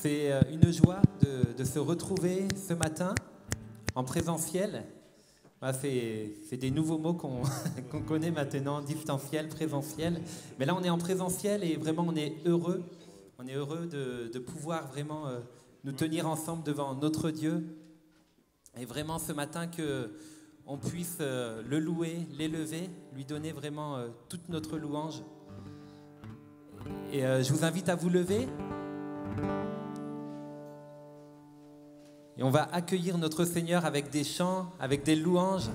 C'est une joie de se retrouver ce matin en présentiel. Voilà, c'est des nouveaux mots qu'on qu'on connaît maintenant, distanciel, présentiel. Mais là, on est en présentiel et vraiment, on est heureux. On est heureux de pouvoir vraiment nous tenir ensemble devant notre Dieu. Et vraiment, ce matin, qu'on puisse le louer, l'élever, lui donner vraiment toute notre louange. Et je vous invite à vous lever. Et on va accueillir notre Seigneur avec des chants, avec des louanges.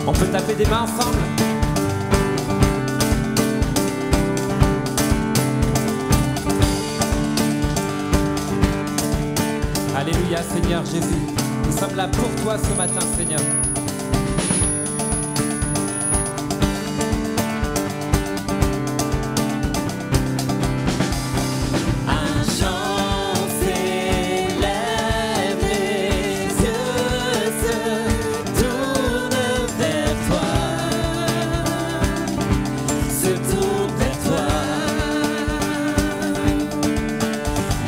On peut taper des mains ensemble. Alléluia, Seigneur Jésus. Nous sommes là pour toi ce matin, Seigneur. Un chant s'élève, les yeux se tournent vers toi, se tournent vers toi.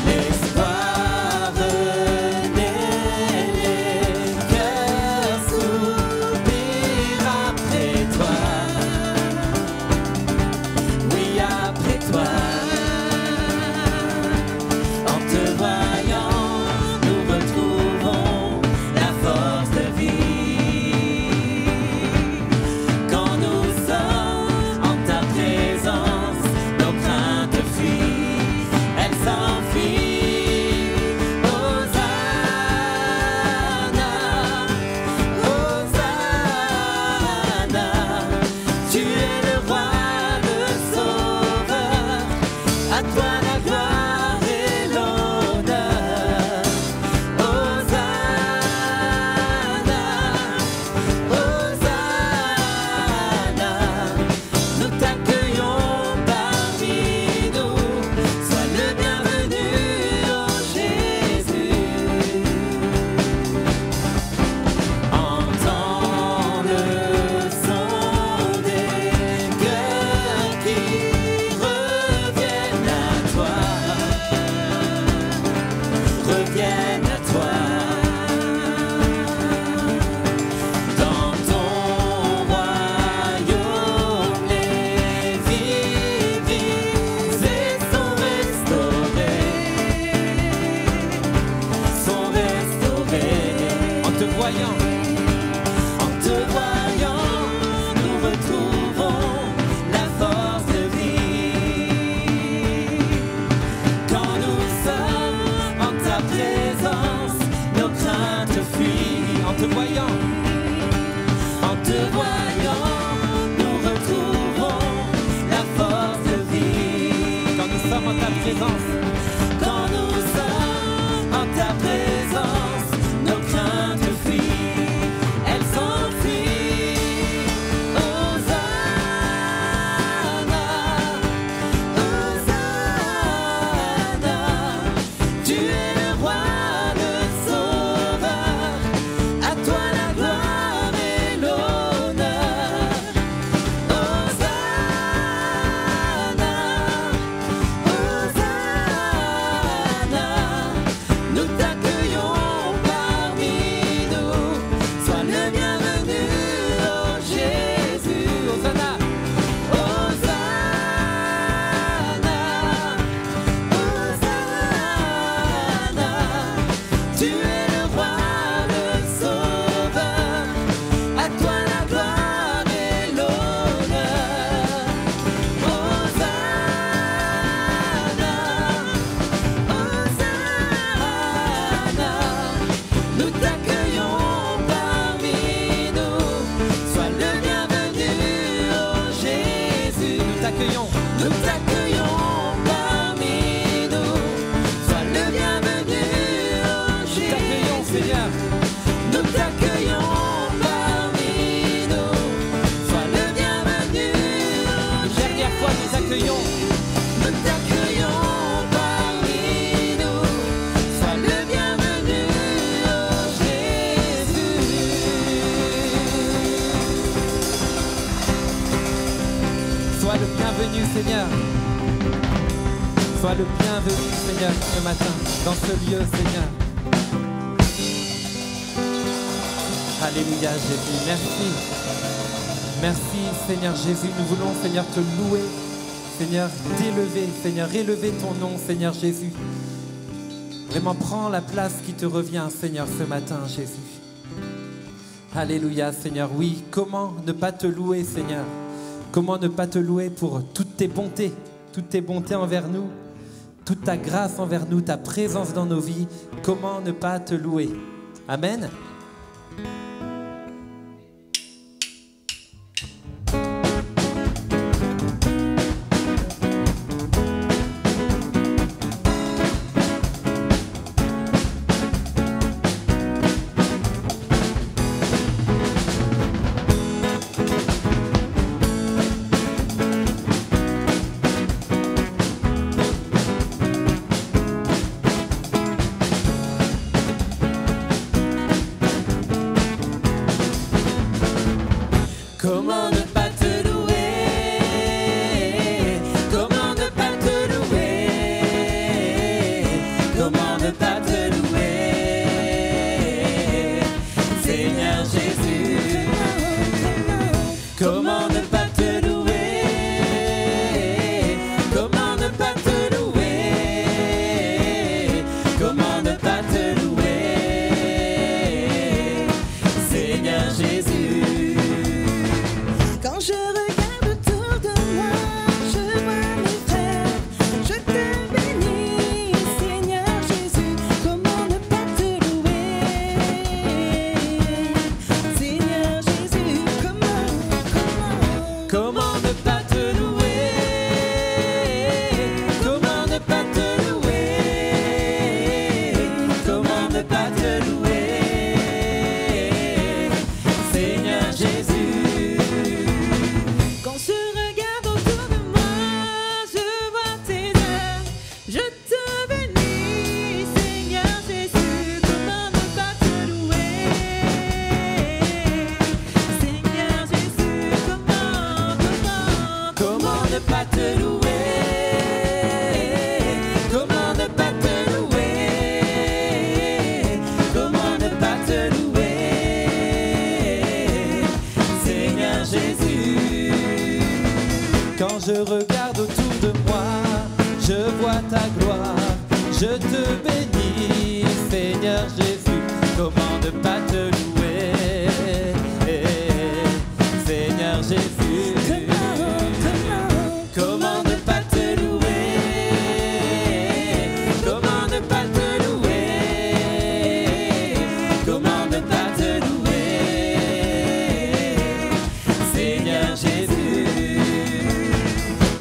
L'espoir Nous t'accueillons. Seigneur. Sois le bienvenu, Seigneur, ce matin, dans ce lieu, Seigneur. Alléluia, Jésus, merci. Merci, Seigneur Jésus. Nous voulons, Seigneur, te louer, Seigneur, t'élever, Seigneur, élever ton nom, Seigneur Jésus. Vraiment, prends la place qui te revient, Seigneur, ce matin, Jésus. Alléluia, Seigneur. Oui, comment ne pas te louer, Seigneur? Comment ne pas te louer pour toutes tes bontés envers nous, toute ta grâce envers nous, ta présence dans nos vies. Comment ne pas te louer? Amen. Comment ne pas te louer? Comment ne pas te louer? Comment ne pas te louer? Seigneur Jésus. Comment ne pas te louer? Comment ne pas te louer? Comment ne pas te louer? Seigneur Jésus. Quand je regarde autour de moi, je vois mes frères, je te bénis, Seigneur Jésus. Comment ne pas te louer, Seigneur Jésus? Comment ne pas te louer? Comment ne pas te louer? Comment ne pas te louer? Seigneur Jésus. Quand je regarde autour de moi, je vois tes œuvres, je te bénis, Seigneur Jésus. Comment ne pas te louer, Seigneur Jésus? Comment ne pas te louer? Comment ne pas te louer? Comment ne pas te louer? Seigneur Jésus. Quand je regarde autour de moi, je vois ta gloire, je te bénis, Seigneur Jésus. Comment ne pas te louer, Seigneur Jésus? Comment ne pas te louer? Comment ne pas te louer? Comment ne pas te louer? Seigneur Jésus.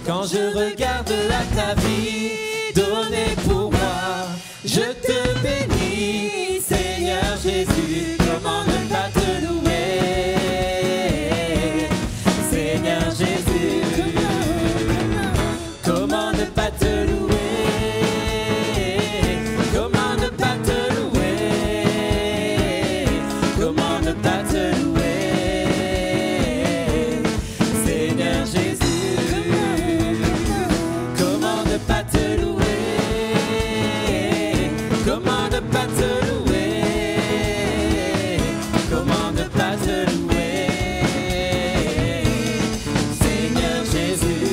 Quand je regarde à ta vie donnée pour moi, je te bénis, Seigneur Jésus. Comment ne pas te louer? Seigneur Jésus. Comment ne pas te louer? Comment ne pas te louer? Comment ne pas te louer? Seigneur Jésus. Comment ne pas te louer? Comment ne pas te louer? Comment ne pas te louer? Seigneur Jésus.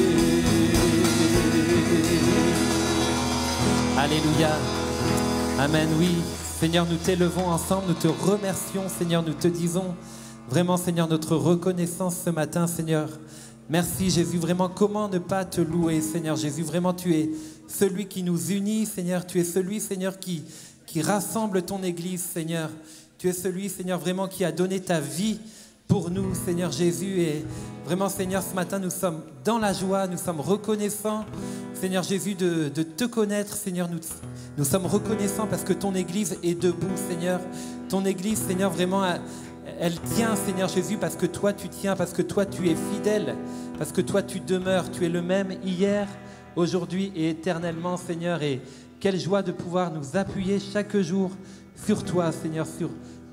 Alléluia. Amen, oui. Seigneur, nous t'élevons ensemble, nous te remercions, Seigneur, nous te disons vraiment, Seigneur, notre reconnaissance ce matin, Seigneur. Merci, Jésus, vraiment, comment ne pas te louer, Seigneur Jésus. Vraiment, tu es celui qui nous unit, Seigneur. Tu es celui, Seigneur, qui rassemble ton Église, Seigneur. Tu es celui, Seigneur, vraiment, qui a donné ta vie pour nous, Seigneur Jésus. Et vraiment, Seigneur, ce matin, nous sommes dans la joie, nous sommes reconnaissants, Seigneur Jésus, de te connaître, Seigneur. Nous sommes reconnaissants parce que ton Église est debout, Seigneur. Ton Église, Seigneur, vraiment, elle tient, Seigneur Jésus, parce que toi, tu tiens, parce que toi, tu es fidèle, parce que toi, tu demeures. Tu es le même hier, aujourd'hui et éternellement, Seigneur. Et quelle joie de pouvoir nous appuyer chaque jour sur toi, Seigneur, sur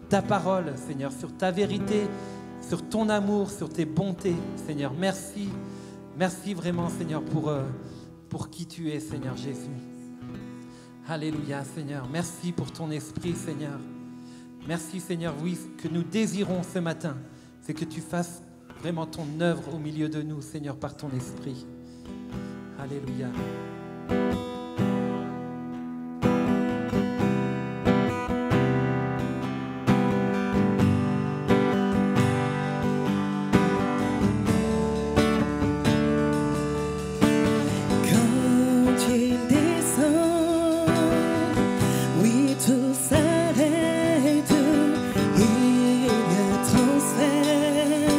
ta parole, Seigneur, sur ta vérité, sur ton amour, sur tes bontés, Seigneur. Merci. Merci vraiment, Seigneur, pour qui tu es, Seigneur Jésus. Alléluia, Seigneur. Merci pour ton esprit, Seigneur. Merci, Seigneur, oui, que nous désirons ce matin, c'est que tu fasses vraiment ton œuvre au milieu de nous, Seigneur, par ton esprit. Alléluia. Quand il descend, oui, tout s'arrête. Il y a transfert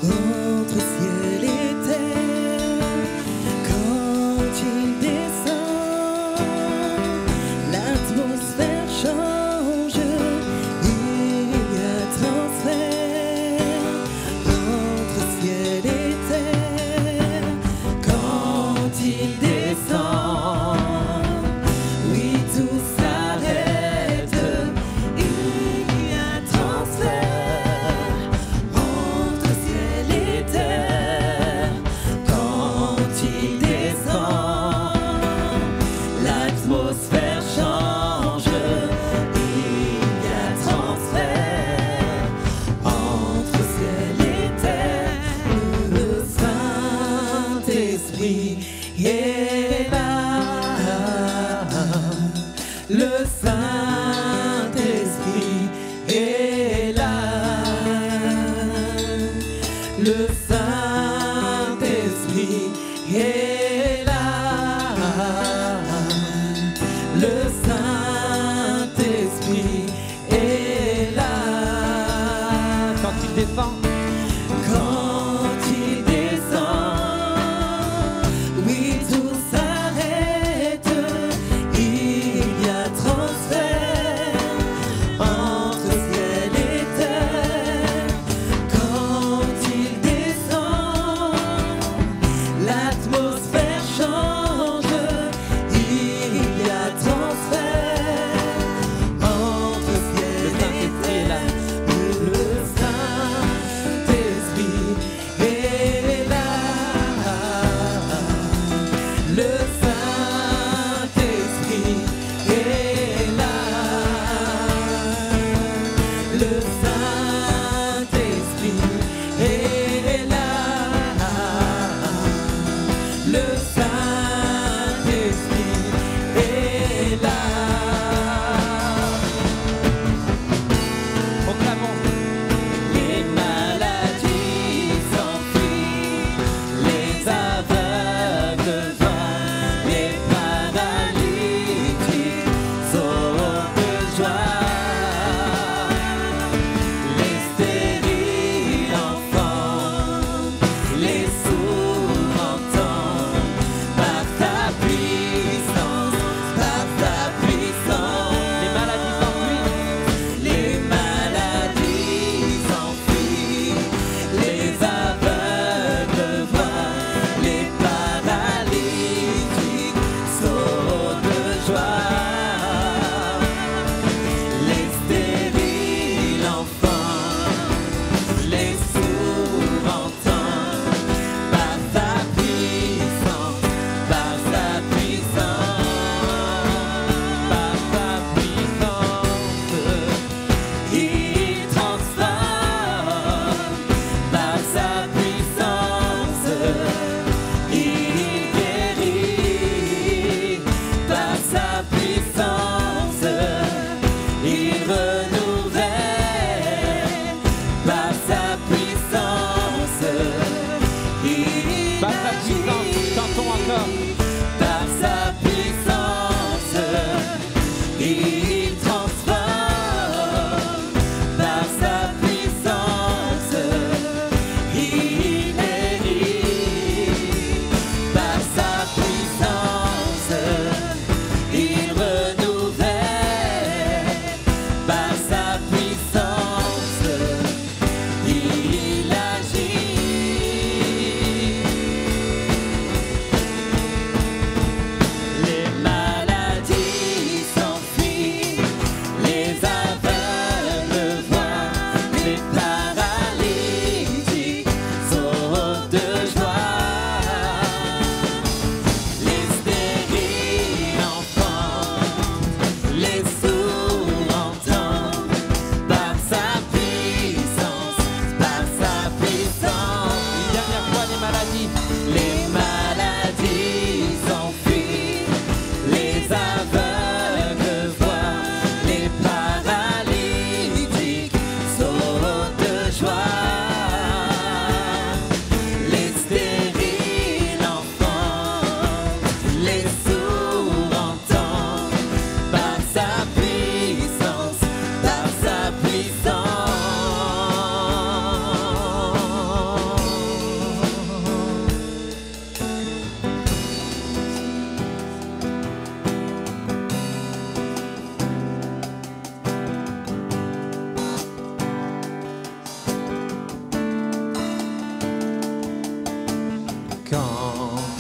entre ciel et terre. Quand il descend, l'atmosphère change. Il y a transfert entre ciel et terre. Quand il descend, oui, tout s'arrête. Il y a transfert entre ciel et terre. Quand il descend, l'atmosphère change. Il y a transfert entre ciel et terre. Le Saint-Esprit est là. Le Saint-Esprit est là. Le Saint-Esprit est là. Le Saint-Esprit est là. Quand il descend, Quand il descend, oui, tout s'arrête. Il y a transfert entre ciel et terre. Quand il descend, l'atmosphère change. Il y a transfert entre ciel et terre. Le Saint-Esprit est là. Le Saint-Esprit est là. Le Saint-Esprit est là. Le Saint-Esprit est là. proclamons. Les maladies s'enfuient, les aveugles voient, les paralytiques sauront de joie. Les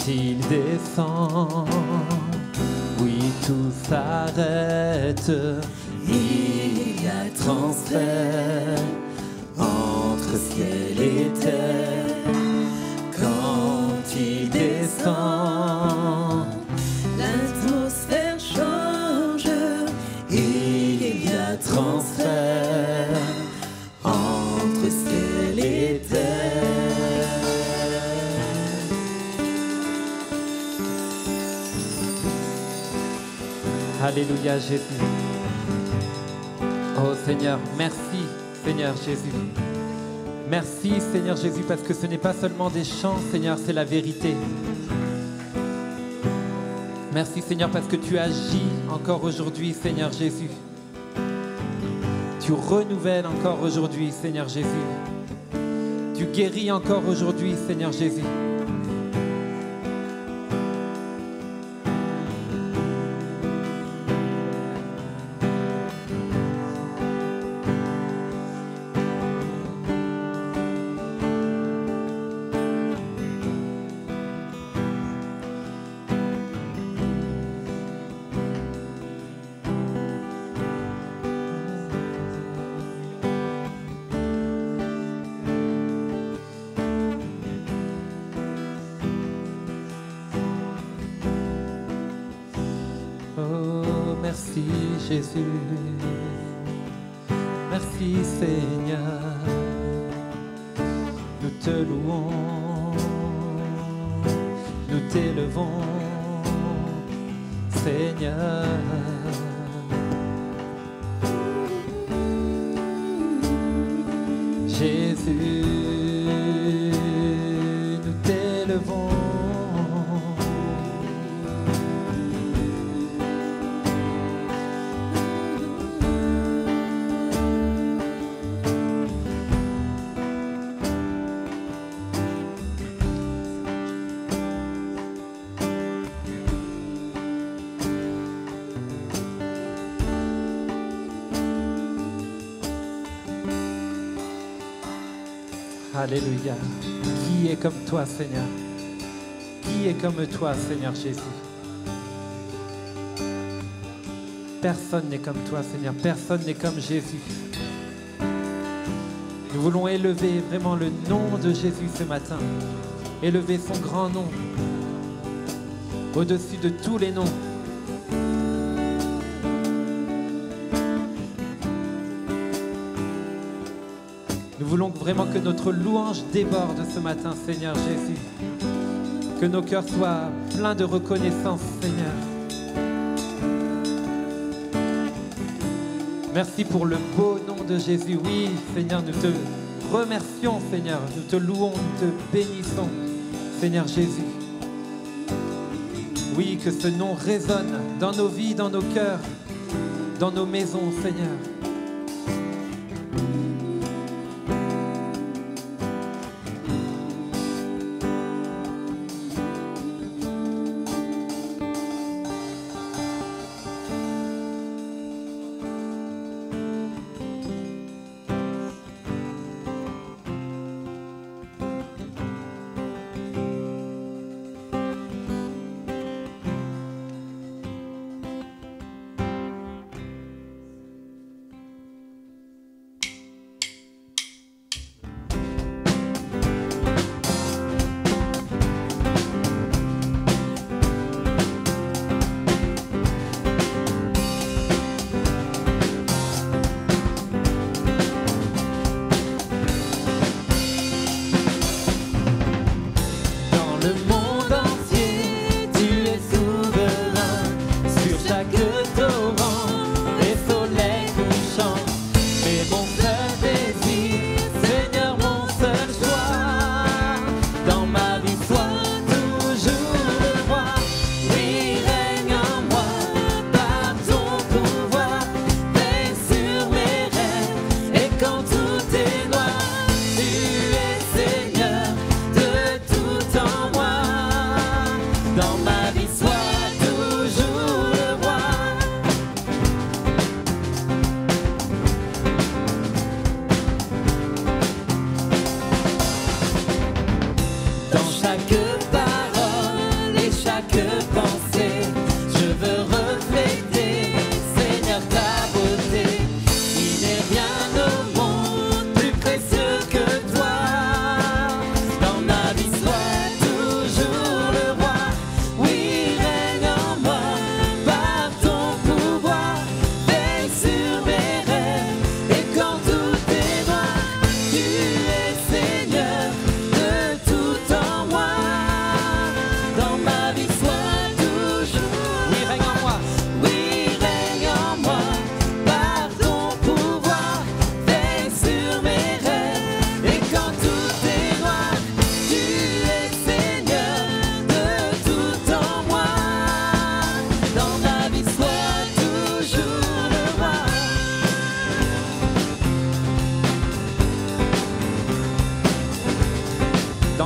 il descend, oui tout s'arrête, il y a transfert entre ciel et terre. Quand il descend, l'atmosphère change, il y a transfert entre ciel et terre. Alléluia Jésus. Oh Seigneur, merci Seigneur Jésus. Merci Seigneur Jésus parce que ce n'est pas seulement des chants Seigneur, c'est la vérité. Merci Seigneur parce que tu agis encore aujourd'hui Seigneur Jésus. Tu renouvelles encore aujourd'hui Seigneur Jésus. Tu guéris encore aujourd'hui Seigneur Jésus. Merci Jésus, merci Seigneur, nous te louons, nous t'élevons, Seigneur. Jésus, nous t'élevons. Alléluia. Qui est comme toi, Seigneur? Qui est comme toi, Seigneur Jésus? Personne n'est comme toi, Seigneur. Personne n'est comme Jésus. Nous voulons élever vraiment le nom de Jésus ce matin. Élever son grand nom au-dessus de tous les noms. Nous voulons vraiment que notre louange déborde ce matin, Seigneur Jésus. Que nos cœurs soient pleins de reconnaissance, Seigneur. Merci pour le beau nom de Jésus. Oui, Seigneur, nous te remercions, Seigneur. Nous te louons, nous te bénissons, Seigneur Jésus. Oui, que ce nom résonne dans nos vies, dans nos cœurs, dans nos maisons, Seigneur.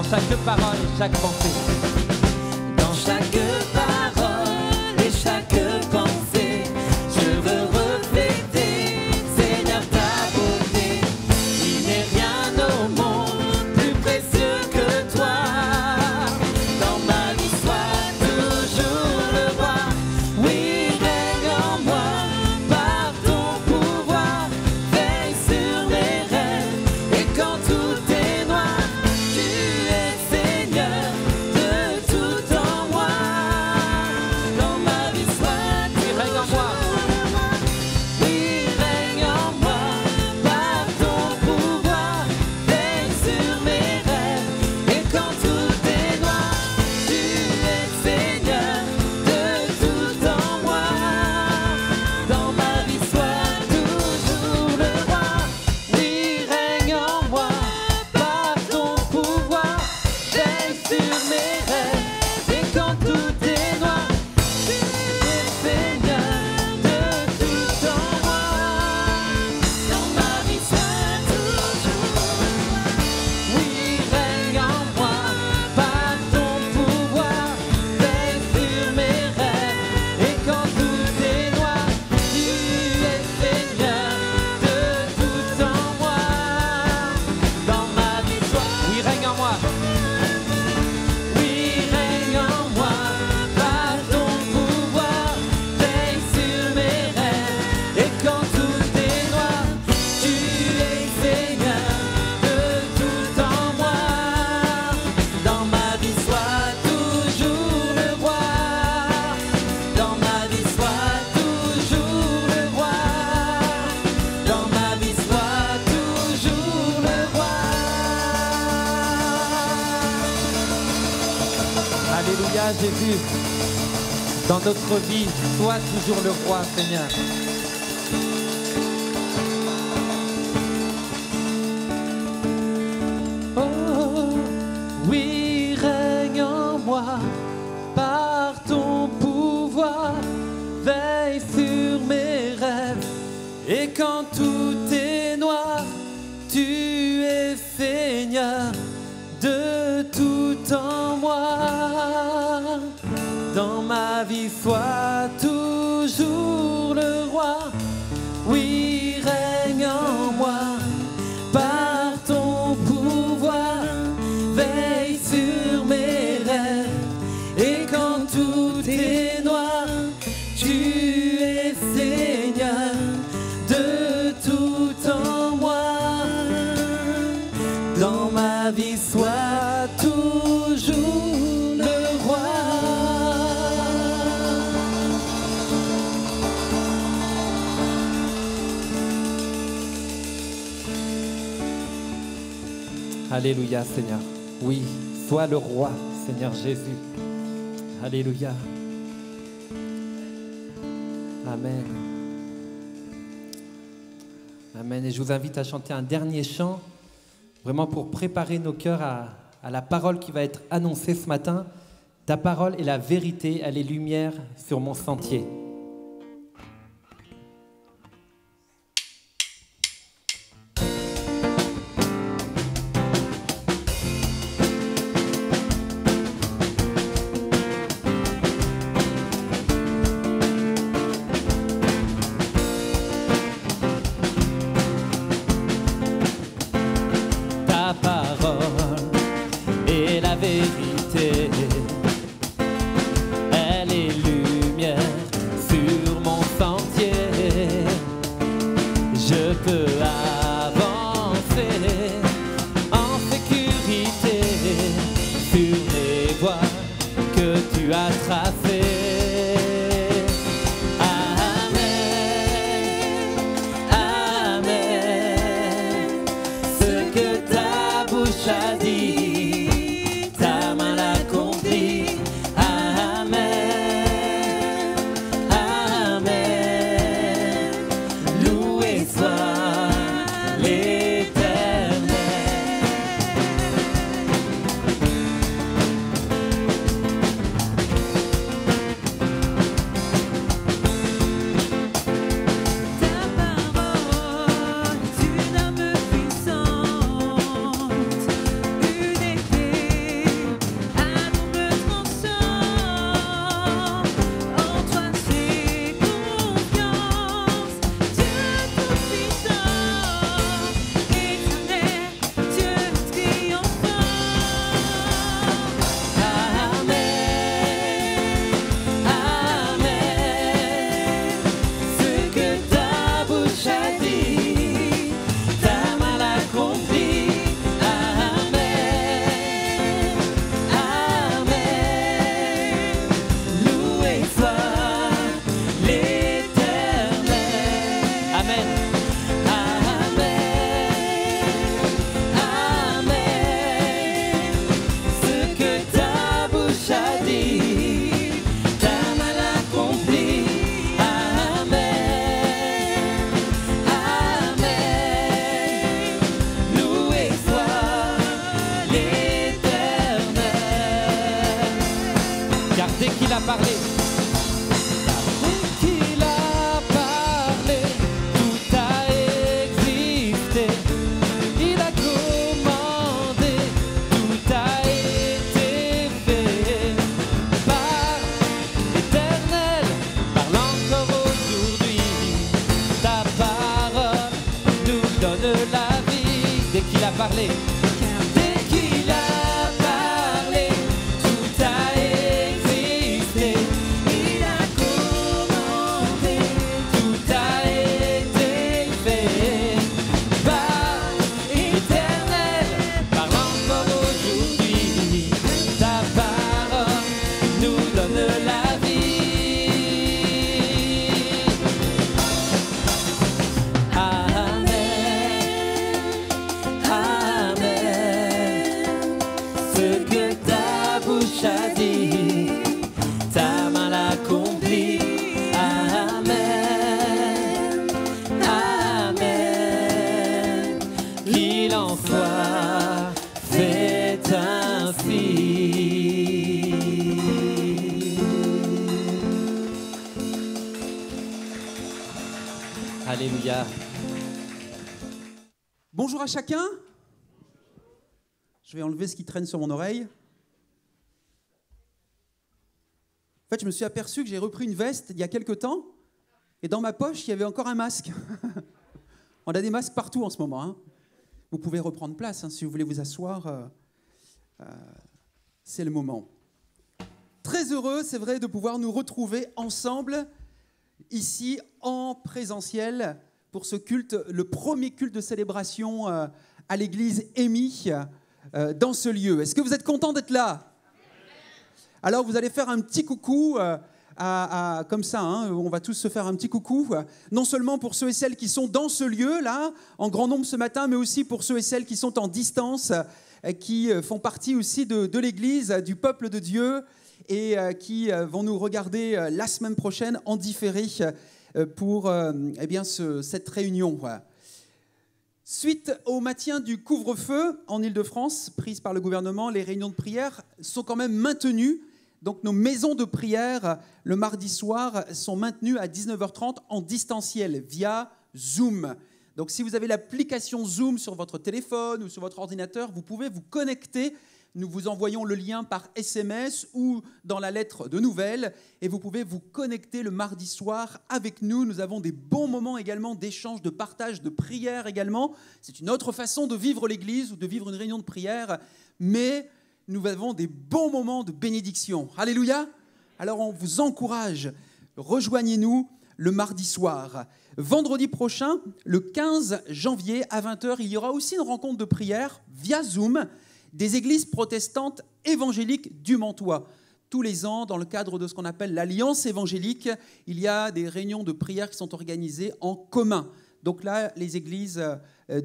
dans chaque parole et chaque pensée. Dans chaque parole et chaque pensée, je veux refléter, Seigneur, ta beauté. Il n'est rien au monde plus précieux que toi. Dans ma vie, sois toujours le roi. Oui, règne en moi par ton pouvoir. Veille sur mes rêves et quand tout est noir, tu es Seigneur de tout en moi. Dans ma vie, sois toujours le roi. Oui, règne en moi par ton pouvoir. Veille sur mes rêves et quand tout est noir, tu es Seigneur de tout en moi. Dans ma vie, sois toujours le roi. Oui, règne en moi par ton pouvoir. Veille sur mes rêves et quand tout est noir, tu es Seigneur de tout en moi. Dans ma vie, sois toujours le roi. Oui, règne en moi par ton pouvoir. Veille sur mes rêves et quand tout est noir, tu es Seigneur de tout en moi. Dans ma vie, sois, oui, règne en moi. Oui, règne en moi par ton pouvoir. Veille sur mes rêves et quand tout est noir, tu es Seigneur de tout en moi. Dans ma vie, sois toujours le roi. Dans ma vie, sois toujours le roi. Dans ma vie, sois toujours le roi. Alléluia, Jésus. Dans notre vie, sois toujours le roi, Seigneur. Oh, oui, règne en moi par ton pouvoir. Veille sur mes rêves et quand tout est noir, tu es Seigneur de tout en moi. Dans ma vie, sois toujours le roi. Oui, règne en moi par ton pouvoir. Veille sur mes rêves et quand tout est noir, tu es Seigneur de tout en moi. Dans ma vie, sois toujours le roi. Alléluia, Seigneur. Oui, sois le roi, Seigneur Jésus. Alléluia. Amen. Amen. Et je vous invite à chanter un dernier chant, vraiment pour préparer nos cœurs à la parole qui va être annoncée ce matin. Ta parole est la vérité, elle est lumière sur mon sentier. Ta parole est la vérité, elle est lumière sur mon sentier. Je peux avancer en sécurité sur les voies que tu as tracées. A dit, ta main l'accomplit. Amen, amen. Loué soit l'Éternel. Ta parole est une arme puissante, une parlé. Dès qu'il a parlé, tout a existé. Il a commandé, tout a été fait. Par l'Éternel, parle encore aujourd'hui. Ta parole nous donne la vie. Dès qu'il a parlé. Alléluia. Bonjour à chacun. Je vais enlever ce qui traîne sur mon oreille. En fait, je me suis aperçu que j'ai repris une veste il y a quelque temps et dans ma poche, il y avait encore un masque. On a des masques partout en ce moment. Hein. Vous pouvez reprendre place hein, si vous voulez vous asseoir. C'est le moment. Très heureux, c'est vrai, de pouvoir nous retrouver ensemble ici en présentiel pour ce culte, le premier culte de célébration à l'église EMI dans ce lieu. Est-ce que vous êtes contents d'être là ? Alors vous allez faire un petit coucou comme ça, hein, on va tous se faire un petit coucou, non seulement pour ceux et celles qui sont dans ce lieu-là, en grand nombre ce matin, mais aussi pour ceux et celles qui sont en distance, qui font partie aussi de l'église, du peuple de Dieu, et qui vont nous regarder la semaine prochaine en différé pour eh bien, cette réunion. Suite au maintien du couvre-feu en Île-de-France, prise par le gouvernement, les réunions de prière sont quand même maintenues. Donc nos maisons de prière, le mardi soir, sont maintenues à 19h30 en distanciel via Zoom. Donc si vous avez l'application Zoom sur votre téléphone ou sur votre ordinateur, vous pouvez vous connecter. Nous vous envoyons le lien par SMS ou dans la lettre de nouvelles et vous pouvez vous connecter le mardi soir avec nous. Nous avons des bons moments également d'échange, de partage, de prière également. C'est une autre façon de vivre l'église ou de vivre une réunion de prière, mais nous avons des bons moments de bénédiction. Alléluia! Alors on vous encourage, rejoignez-nous le mardi soir. Vendredi prochain, le 15 janvier à 20h, il y aura aussi une rencontre de prière via Zoom des églises protestantes évangéliques du Mantois. Tous les ans, dans le cadre de ce qu'on appelle l'Alliance évangélique, il y a des réunions de prière qui sont organisées en commun. Donc là, les églises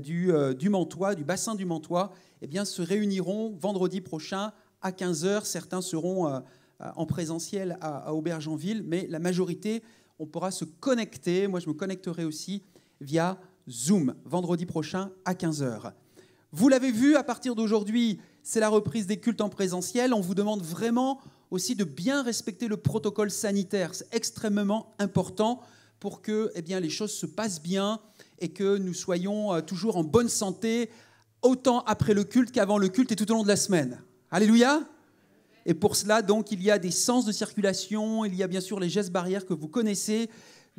du Mantois, du bassin du Mantois, eh bien, se réuniront vendredi prochain à 15h. Certains seront en présentiel à Aubergenville, mais la majorité, on pourra se connecter. Moi, je me connecterai aussi via Zoom, vendredi prochain à 15h. Vous l'avez vu, à partir d'aujourd'hui, c'est la reprise des cultes en présentiel. On vous demande vraiment aussi de bien respecter le protocole sanitaire. C'est extrêmement important pour que eh bien, les choses se passent bien et que nous soyons toujours en bonne santé, autant après le culte qu'avant le culte et tout au long de la semaine. Alléluia! Et pour cela, donc, il y a des sens de circulation, il y a bien sûr les gestes barrières que vous connaissez.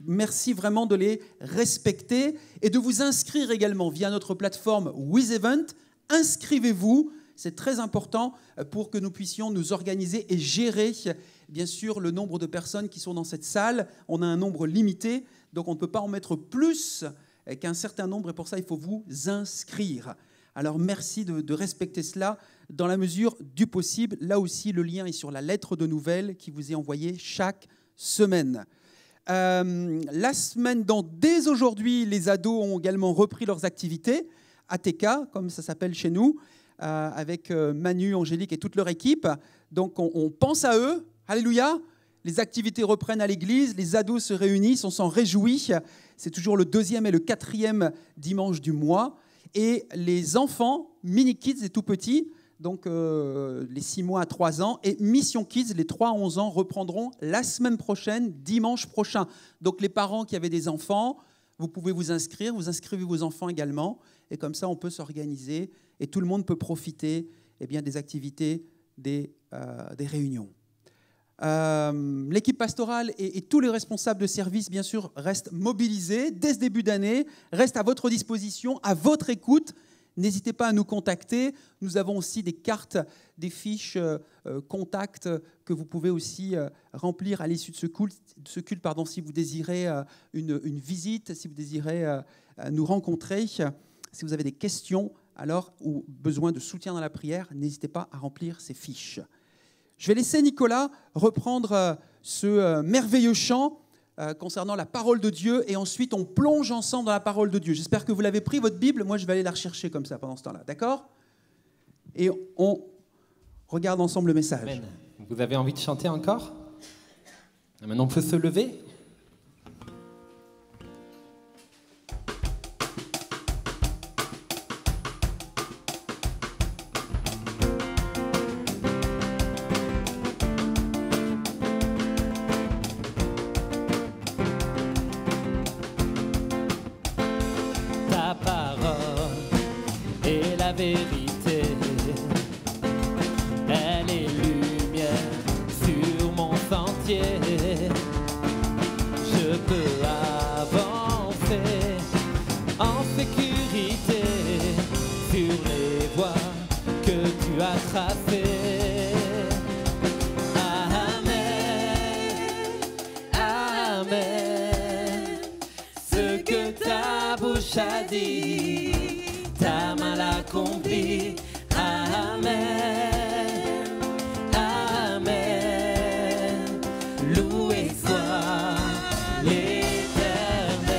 Merci vraiment de les respecter et de vous inscrire également via notre plateforme WizEvent. Inscrivez-vous, c'est très important pour que nous puissions nous organiser et gérer, bien sûr, le nombre de personnes qui sont dans cette salle. On a un nombre limité, donc on ne peut pas en mettre plus qu'un certain nombre et pour ça, il faut vous inscrire. Alors, merci de respecter cela dans la mesure du possible. Là aussi, le lien est sur la lettre de nouvelles qui vous est envoyée chaque semaine. La semaine, dès aujourd'hui, les ados ont également repris leurs activités, ATK, comme ça s'appelle chez nous, avec Manu, Angélique et toute leur équipe. Donc, on pense à eux. Alléluia! Les activités reprennent à l'église, les ados se réunissent, on s'en réjouit. C'est toujours le 2e et le 4e dimanche du mois. Et les enfants, mini-kids et tout petits, donc les 6 mois à 3 ans, et Mission Kids, les 3 à 11 ans, reprendront la semaine prochaine, dimanche prochain. Donc les parents qui avaient des enfants, vous pouvez vous inscrire, vous inscrivez vos enfants également, et comme ça on peut s'organiser, et tout le monde peut profiter des activités, des réunions. L'équipe pastorale et tous les responsables de service, bien sûr, restent mobilisés dès ce début d'année, restent à votre disposition, à votre écoute. N'hésitez pas à nous contacter. Nous avons aussi des cartes, des fiches contacts que vous pouvez aussi remplir à l'issue de ce culte, si vous désirez une visite, si vous désirez nous rencontrer. Si vous avez des questions ou besoin de soutien dans la prière, n'hésitez pas à remplir ces fiches. Je vais laisser Nicolas reprendre ce merveilleux chant concernant la parole de Dieu, et ensuite on plonge ensemble dans la parole de Dieu. J'espère que vous l'avez pris, votre Bible. Moi, je vais aller la rechercher comme ça pendant ce temps-là. D'accord ? Et on regarde ensemble le message. Amen. Vous avez envie de chanter encore ? Maintenant, on peut se lever ? Vérité, elle est lumière sur mon sentier. Je peux avancer en sécurité sur les voies que tu as tracées. Amen, amen. Ce que ta bouche a dit, ta main l'accomplit. Amen, amen. Loué soit l'Éternel.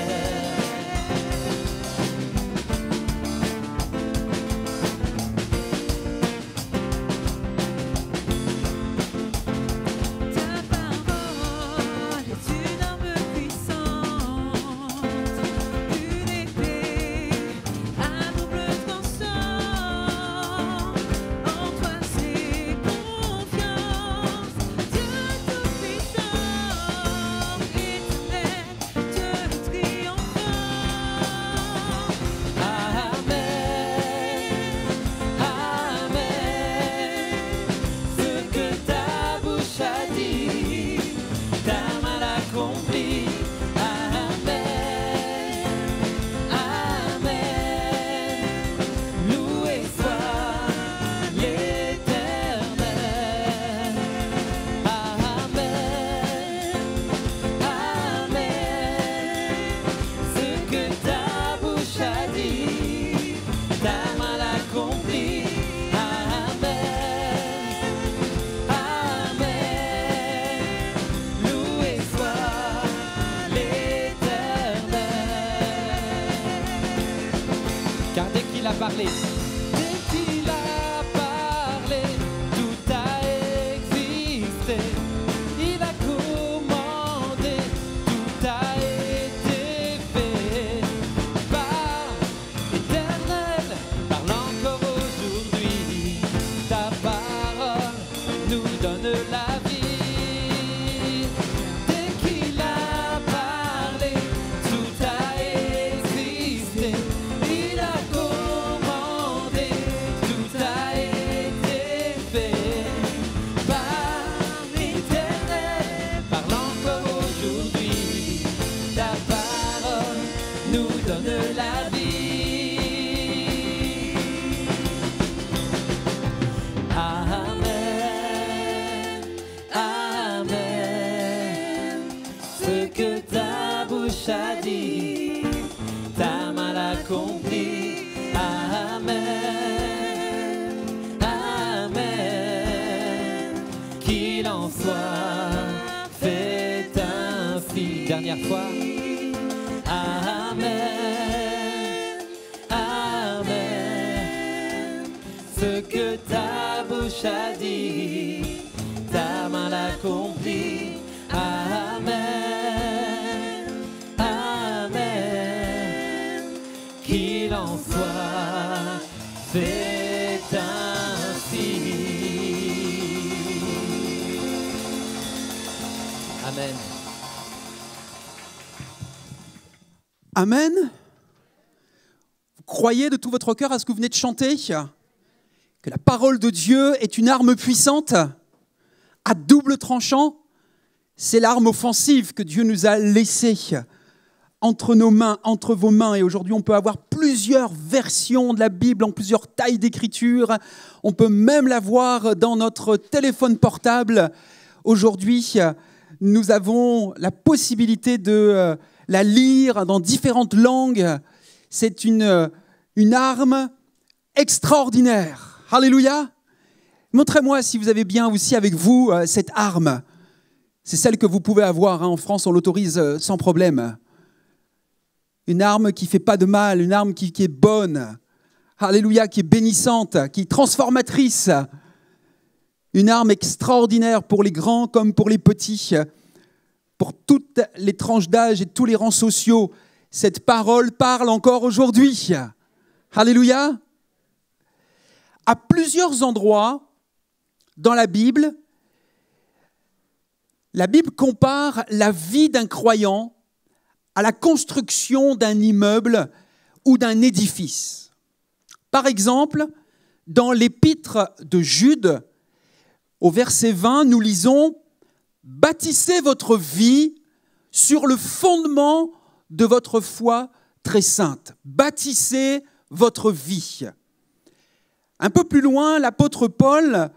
Ta parole est une arme puissante, une épée à double tranchant. En toi c'est confiance, Dieu tout-puissant, éternel, Dieu triomphant. Amen, amen. Ce que ta bouche a dit, ta main l'accomplit. Amen, amen. Loué soit l'Éternel. Amen, amen. Ce que ta bouche a dit, ta main l'accomplit. Amen, amen. Loué soit l'Éternel. Car dès qu'il a parlé, Dès qu'il a parlé, tout a existé. Il a commandé, tout a été fait. Par l'Éternel, parle encore aujourd'hui. Ta parole nous donne la vie. Dès qu'il a parlé, tout a existé. Il a commandé, tout a été fait. Par l'Éternel, parle encore aujourd'hui. Ta parole nous donne la vie. Amen, amen. Ce que ta bouche a dit, ta main l'accomplit. Amen, amen. Qu'il en soit fait ainsi. dernière fois. Amen, amen. Ce que ta bouche a dit, ta main l'accomplit. Amen, amen. Qu'il en soit fait ainsi. Amen. Vous croyez de tout votre cœur à ce que vous venez de chanter? Que la parole de Dieu est une arme puissante, à double tranchant. C'est l'arme offensive que Dieu nous a laissée entre nos mains, entre vos mains. Et aujourd'hui, on peut avoir plusieurs versions de la Bible, en plusieurs tailles d'écriture. On peut même la voir dans notre téléphone portable. Aujourd'hui, nous avons la possibilité de la lire dans différentes langues. C'est une arme extraordinaire. Alléluia. Montrez-moi si vous avez bien aussi avec vous cette arme. C'est celle que vous pouvez avoir. En France, on l'autorise sans problème. Une arme qui ne fait pas de mal, une arme qui est bonne. Alléluia, qui est bénissante, qui est transformatrice. Une arme extraordinaire pour les grands comme pour les petits. Pour toutes les tranches d'âge et tous les rangs sociaux. Cette parole parle encore aujourd'hui. Alléluia. À plusieurs endroits dans la Bible compare la vie d'un croyant à la construction d'un immeuble ou d'un édifice. Par exemple, dans l'épître de Jude, au verset 20, nous lisons « Bâtissez votre vie sur le fondement de votre foi très sainte. » Bâtissez votre vie. Un peu plus loin, l'apôtre Paul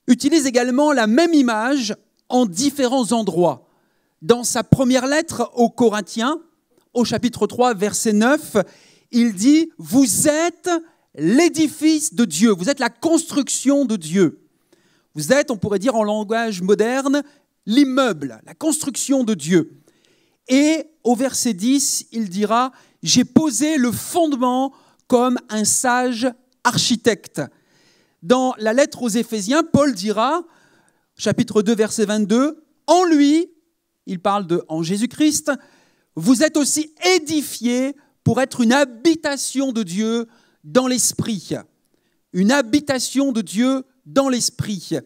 utilise également la même image en différents endroits. Dans sa première lettre aux Corinthiens, au chapitre 3, verset 9, il dit « Vous êtes l'édifice de Dieu, vous êtes la construction de Dieu. Vous êtes, on pourrait dire en langage moderne, l'immeuble, la construction de Dieu. » Et au verset 10, il dira « J'ai posé le fondement comme un sage architecte. » Dans la lettre aux Éphésiens, Paul dira, chapitre 2, verset 22, « En lui, il parle en Jésus-Christ, vous êtes aussi édifiés pour être une habitation de Dieu dans l'esprit. » Une habitation de Dieu dans l'esprit.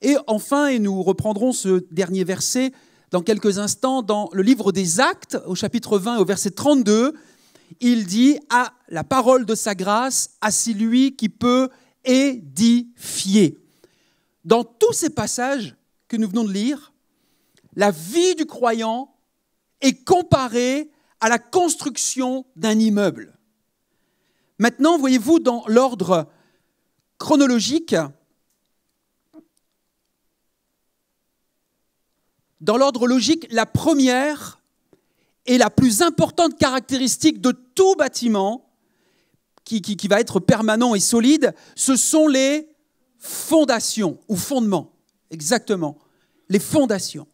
Et enfin, et nous reprendrons ce dernier verset dans quelques instants, dans le livre des Actes, au chapitre 20, au verset 32, il dit « À la parole de sa grâce, à celui qui peut édifier. » Dans tous ces passages que nous venons de lire, la vie du croyant est comparée à la construction d'un immeuble. Maintenant, voyez-vous, dans l'ordre chronologique, la première et la plus importante caractéristique de tout bâtiment qui va être permanent et solide, ce sont les fondations ou fondements. Exactement, les fondations.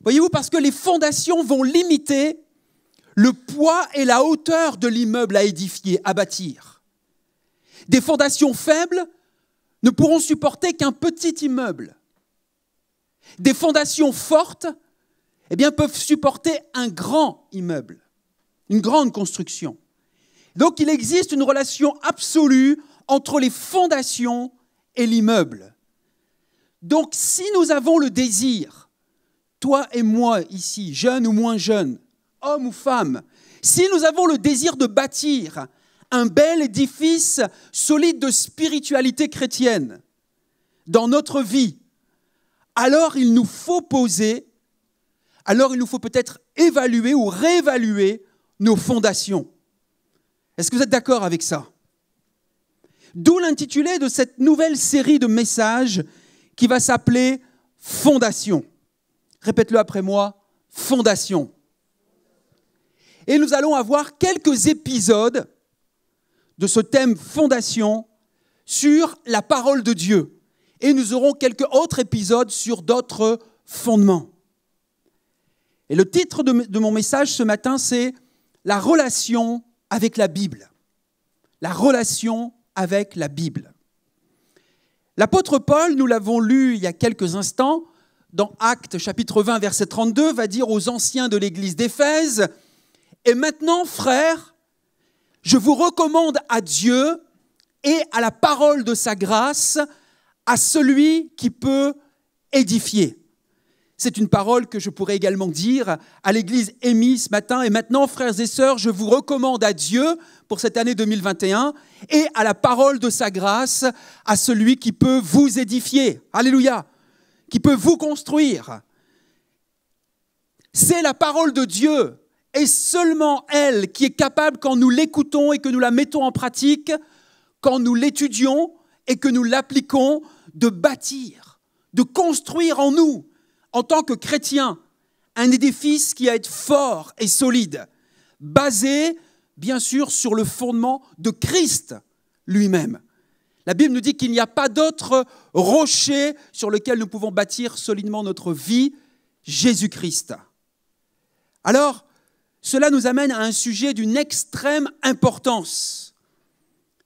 Voyez-vous, parce que les fondations vont limiter le poids et la hauteur de l'immeuble à édifier, à bâtir. Des fondations faibles ne pourront supporter qu'un petit immeuble. Des fondations fortes, peuvent supporter un grand immeuble, une grande construction. Donc il existe une relation absolue entre les fondations et l'immeuble. Donc si nous avons le désir, toi et moi ici, jeunes ou moins jeunes, hommes ou femmes, si nous avons le désir de bâtir un bel édifice solide de spiritualité chrétienne dans notre vie, alors il nous faut peut-être évaluer ou réévaluer nos fondations. Est-ce que vous êtes d'accord avec ça? D'où l'intitulé de cette nouvelle série de messages qui va s'appeler « Fondation ». Répète-le après moi, « Fondation ». Et nous allons avoir quelques épisodes de ce thème « Fondation » sur la parole de Dieu. Et nous aurons quelques autres épisodes sur d'autres fondements. Et le titre de mon message ce matin, c'est « La relation avec la Bible ». La relation avec la Bible. L'apôtre Paul, nous l'avons lu il y a quelques instants, dans Actes chapitre 20, verset 32, va dire aux anciens de l'église d'Éphèse « Et maintenant, frères, je vous recommande à Dieu et à la parole de sa grâce, à celui qui peut édifier. » C'est une parole que je pourrais également dire à l'église Émis ce matin. Et maintenant, frères et sœurs, je vous recommande à Dieu pour cette année 2021 et à la parole de sa grâce, à celui qui peut vous édifier. Alléluia. Qui peut vous construire. C'est la parole de Dieu et seulement elle qui est capable, quand nous l'écoutons et que nous la mettons en pratique, quand nous l'étudions et que nous l'appliquons, de bâtir, de construire en nous, en tant que chrétiens, un édifice qui va être fort et solide, basé, bien sûr, sur le fondement de Christ lui-même. La Bible nous dit qu'il n'y a pas d'autre rocher sur lequel nous pouvons bâtir solidement notre vie, Jésus-Christ. Alors, cela nous amène à un sujet d'une extrême importance.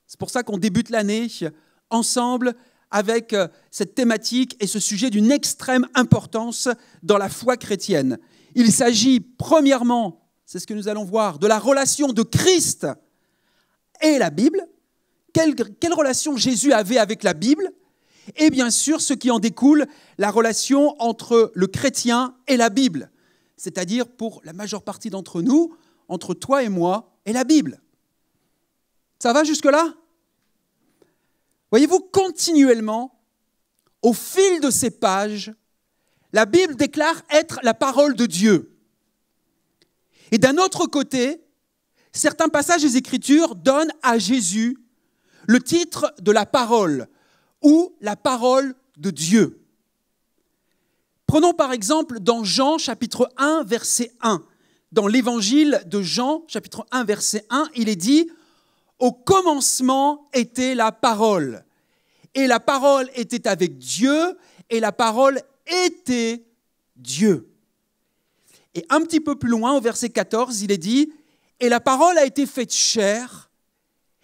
C'est pour ça qu'on débute l'année ensemble avec cette thématique et ce sujet d'une extrême importance dans la foi chrétienne. Il s'agit premièrement, c'est ce que nous allons voir, de la relation de Christ et la Bible. Quelle relation Jésus avait avec la Bible? Et bien sûr, ce qui en découle, la relation entre le chrétien et la Bible. C'est-à-dire, pour la majeure partie d'entre nous, entre toi et moi et la Bible. Ça va jusque-là? Voyez-vous, continuellement, au fil de ces pages, la Bible déclare être la parole de Dieu. Et d'un autre côté, certains passages des Écritures donnent à Jésus le titre de la parole ou la parole de Dieu. Prenons par exemple dans Jean chapitre 1, verset 1. Dans l'évangile de Jean chapitre 1, verset 1, il est dit « Au commencement était la parole, et la parole était avec Dieu, et la parole était Dieu. » Et un petit peu plus loin, au verset 14, il est dit « Et la parole a été faite chair,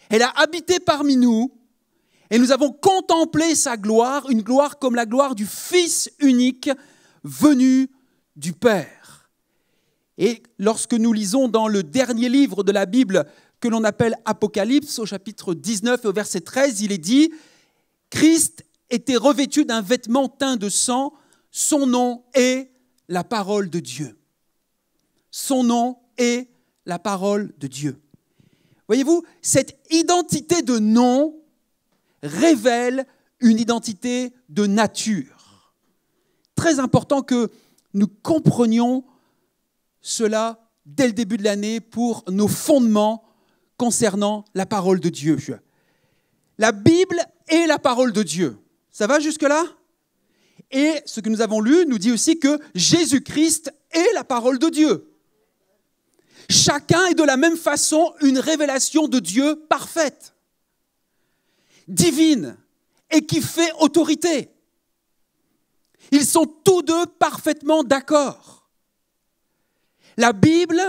elle a habité parmi nous, et nous avons contemplé sa gloire, une gloire comme la gloire du Fils unique venu du Père. » Et lorsque nous lisons dans le dernier livre de la Bible que l'on appelle Apocalypse, au chapitre 19 et au verset 13, il est dit « Christ était revêtu d'un vêtement teint de sang, son nom est la parole de Dieu. » Son nom est la parole de Dieu. Voyez-vous, cette identité de nom révèle une identité de nature. Très important que nous comprenions cela dès le début de l'année pour nos fondements concernant la parole de Dieu. La Bible est la parole de Dieu. Ça va jusque-là? Et ce que nous avons lu nous dit aussi que Jésus-Christ est la parole de Dieu. Chacun est de la même façon une révélation de Dieu parfaite, divine et qui fait autorité. Ils sont tous deux parfaitement d'accord. La Bible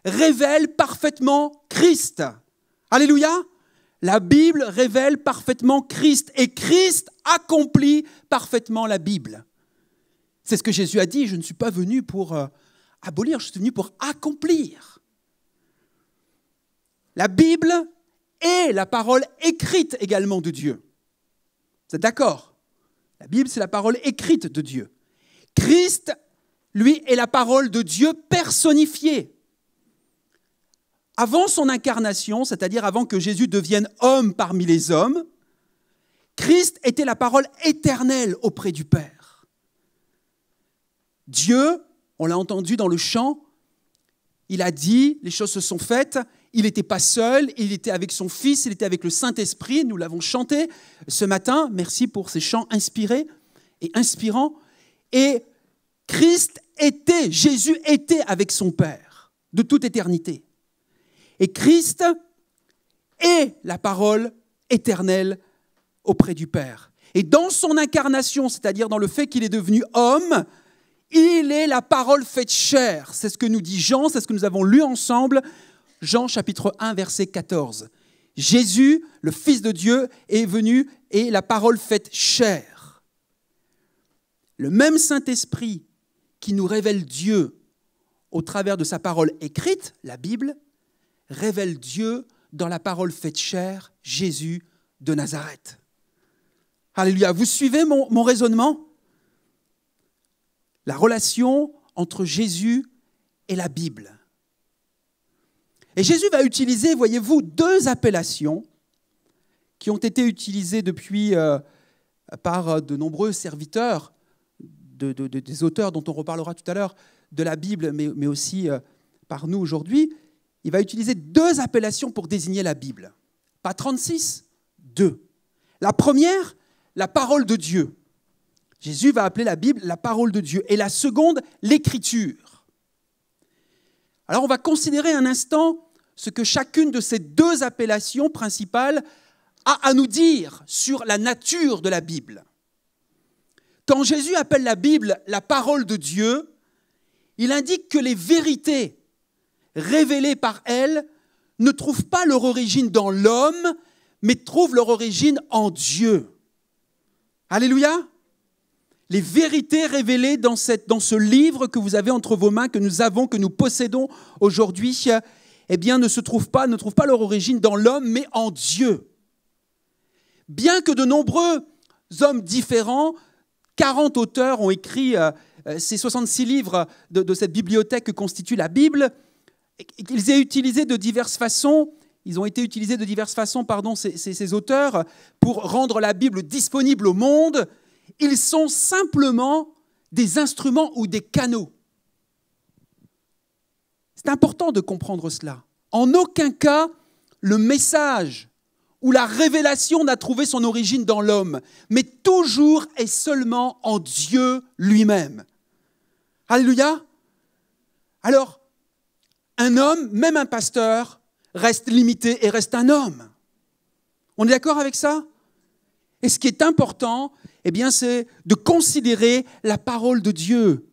révèle parfaitement Christ. Alléluia. La Bible révèle parfaitement Christ et Christ accomplit parfaitement la Bible. C'est ce que Jésus a dit, je ne suis pas venu pour abolir, je suis venu pour accomplir. La Bible est la parole écrite également de Dieu. Vous êtes d'accord? La Bible, c'est la parole écrite de Dieu. Christ, lui, est la parole de Dieu personnifiée. Avant son incarnation, c'est-à-dire avant que Jésus devienne homme parmi les hommes, Christ était la parole éternelle auprès du Père. Dieu, on l'a entendu dans le chant, il a dit, les choses se sont faites, il n'était pas seul, il était avec son Fils, il était avec le Saint-Esprit, nous l'avons chanté ce matin, merci pour ces chants inspirés et inspirants. Et Christ était, Jésus était avec son Père de toute éternité. Et Christ est la parole éternelle auprès du Père. Et dans son incarnation, c'est-à-dire dans le fait qu'il est devenu homme, il est la parole faite chair. C'est ce que nous dit Jean, c'est ce que nous avons lu ensemble, Jean chapitre 1, verset 14. Jésus, le Fils de Dieu, est venu et la parole faite chair. Le même Saint-Esprit qui nous révèle Dieu au travers de sa parole écrite, la Bible, révèle Dieu dans la parole faite chair, Jésus de Nazareth. Alléluia. Vous suivez mon raisonnement? la relation entre Jésus et la Bible. Et Jésus va utiliser, voyez-vous, deux appellations qui ont été utilisées depuis par de nombreux serviteurs, des auteurs dont on reparlera tout à l'heure, de la Bible, mais aussi par nous aujourd'hui. Il va utiliser deux appellations pour désigner la Bible. Pas 36, deux. La première, la parole de Dieu. Jésus va appeler la Bible la parole de Dieu. Et la seconde, l'écriture. Alors on va considérer un instant ce que chacune de ces deux appellations principales a à nous dire sur la nature de la Bible. Quand Jésus appelle la Bible la parole de Dieu, il indique que les vérités révélées par elle ne trouvent pas leur origine dans l'homme, mais trouvent leur origine en Dieu. Alléluia! Les vérités révélées dans ce livre que vous avez entre vos mains, que nous avons, que nous possédons aujourd'hui, eh bien, ne trouvent pas leur origine dans l'homme, mais en Dieu. Bien que de nombreux hommes différents, 40 auteurs ont écrit ces 66 livres de cette bibliothèque que constitue la Bible, qu'ils aient utilisé de diverses façons, ces auteurs, pour rendre la Bible disponible au monde. Ils sont simplement des instruments ou des canaux. C'est important de comprendre cela. En aucun cas, le message ou la révélation n'a trouvé son origine dans l'homme, mais toujours et seulement en Dieu lui-même. Alléluia. Alors, un homme, même un pasteur, reste limité et reste un homme. On est d'accord avec ça? Et ce qui est important, eh bien, c'est de considérer la parole de Dieu.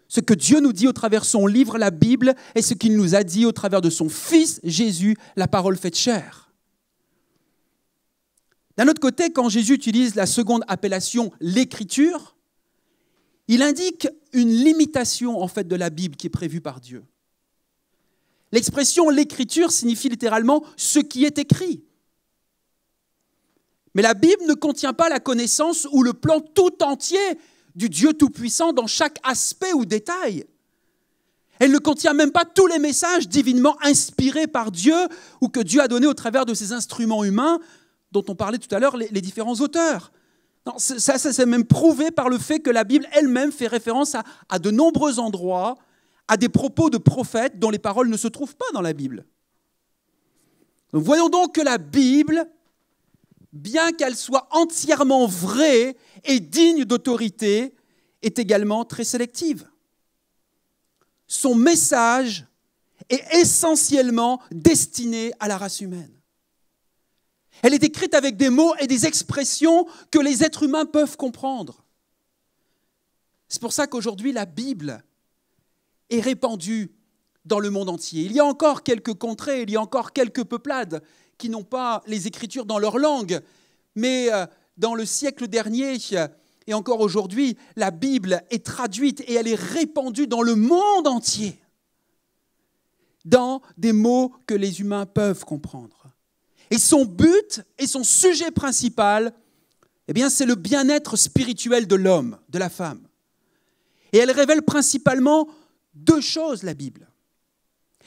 Ce que Dieu nous dit au travers de son livre, la Bible, et ce qu'il nous a dit au travers de son Fils Jésus, la parole faite chair. D'un autre côté, quand Jésus utilise la seconde appellation, l'écriture, il indique une limitation en fait de la Bible qui est prévue par Dieu. L'expression l'écriture signifie littéralement ce qui est écrit. Mais la Bible ne contient pas la connaissance ou le plan tout entier du Dieu Tout-Puissant dans chaque aspect ou détail. Elle ne contient même pas tous les messages divinement inspirés par Dieu ou que Dieu a donnés au travers de ses instruments humains dont on parlait tout à l'heure, les différents auteurs. Non, ça c'est même prouvé par le fait que la Bible elle-même fait référence à de nombreux endroits, à des propos de prophètes dont les paroles ne se trouvent pas dans la Bible. Donc, voyons donc que la Bible, bien qu'elle soit entièrement vraie et digne d'autorité, est également très sélective. Son message est essentiellement destiné à la race humaine. Elle est écrite avec des mots et des expressions que les êtres humains peuvent comprendre. C'est pour ça qu'aujourd'hui, la Bible est répandue dans le monde entier. Il y a encore quelques contrées, il y a encore quelques peuplades qui n'ont pas les Écritures dans leur langue, mais dans le siècle dernier et encore aujourd'hui, la Bible est traduite et elle est répandue dans le monde entier, dans des mots que les humains peuvent comprendre. Et son but et son sujet principal, eh bien, c'est le bien-être spirituel de l'homme, de la femme. Et elle révèle principalement deux choses, la Bible.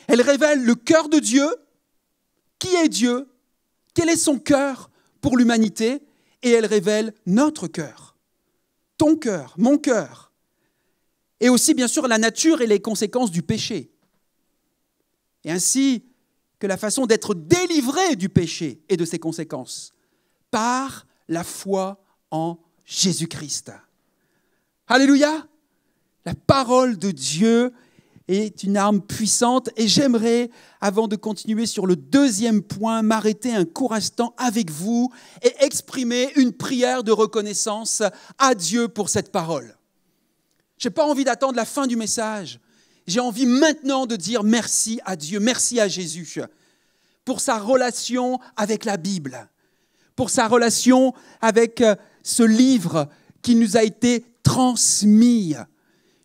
Elle révèle le cœur de Dieu, qui est Dieu, quel est son cœur pour l'humanité, et elle révèle notre cœur, ton cœur, mon cœur, et aussi bien sûr la nature et les conséquences du péché. Et ainsi que la façon d'être délivré du péché et de ses conséquences par la foi en Jésus-Christ. Alléluia! La parole de Dieu est une arme puissante et j'aimerais, avant de continuer sur le deuxième point, m'arrêter un court instant avec vous et exprimer une prière de reconnaissance à Dieu pour cette parole. Je n'ai pas envie d'attendre la fin du message. J'ai envie maintenant de dire merci à Dieu, merci à Jésus pour sa relation avec la Bible, pour sa relation avec ce livre qui nous a été transmis.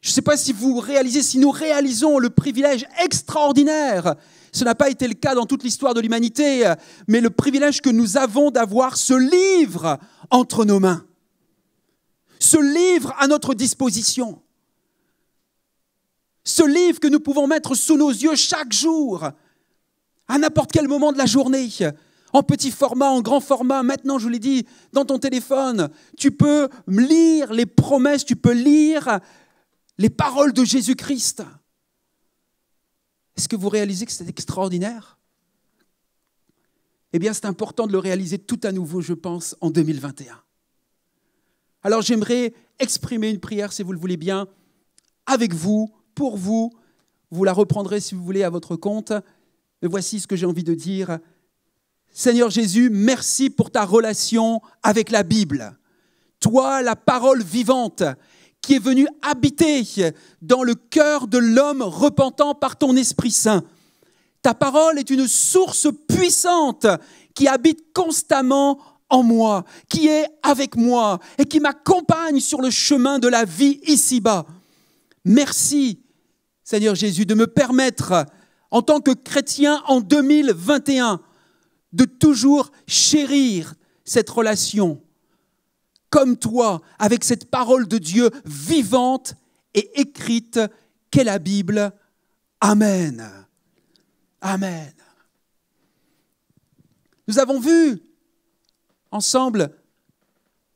Je ne sais pas si vous réalisez, si nous réalisons le privilège extraordinaire, ce n'a pas été le cas dans toute l'histoire de l'humanité, mais le privilège que nous avons d'avoir ce livre entre nos mains, ce livre à notre disposition. Ce livre que nous pouvons mettre sous nos yeux chaque jour, à n'importe quel moment de la journée, en petit format, en grand format. Maintenant, je vous l'ai dit, dans ton téléphone, tu peux lire les promesses, tu peux lire les paroles de Jésus-Christ. Est-ce que vous réalisez que c'est extraordinaire ? Eh bien, c'est important de le réaliser tout à nouveau, je pense, en 2021. Alors, j'aimerais exprimer une prière, si vous le voulez bien, avec vous, pour vous. Vous la reprendrez, si vous voulez, à votre compte. Mais voici ce que j'ai envie de dire. Seigneur Jésus, merci pour ta relation avec la Bible. Toi, la parole vivante, qui est venue habiter dans le cœur de l'homme repentant par ton Esprit Saint. Ta parole est une source puissante qui habite constamment en moi, qui est avec moi et qui m'accompagne sur le chemin de la vie ici-bas. Merci, Seigneur Jésus, de me permettre, en tant que chrétien en 2021, de toujours chérir cette relation, comme toi, avec cette parole de Dieu vivante et écrite qu'est la Bible. Amen. Amen. Nous avons vu ensemble,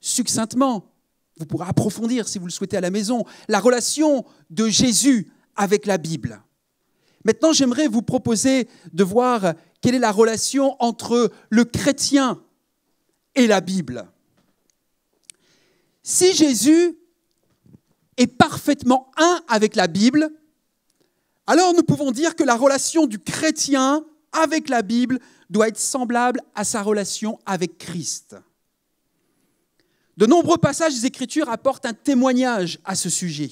succinctement, vous pourrez approfondir si vous le souhaitez à la maison, la relation de Jésus avec la Bible. Maintenant, j'aimerais vous proposer de voir quelle est la relation entre le chrétien et la Bible. Si Jésus est parfaitement un avec la Bible, alors nous pouvons dire que la relation du chrétien avec la Bible doit être semblable à sa relation avec Christ. De nombreux passages des Écritures apportent un témoignage à ce sujet.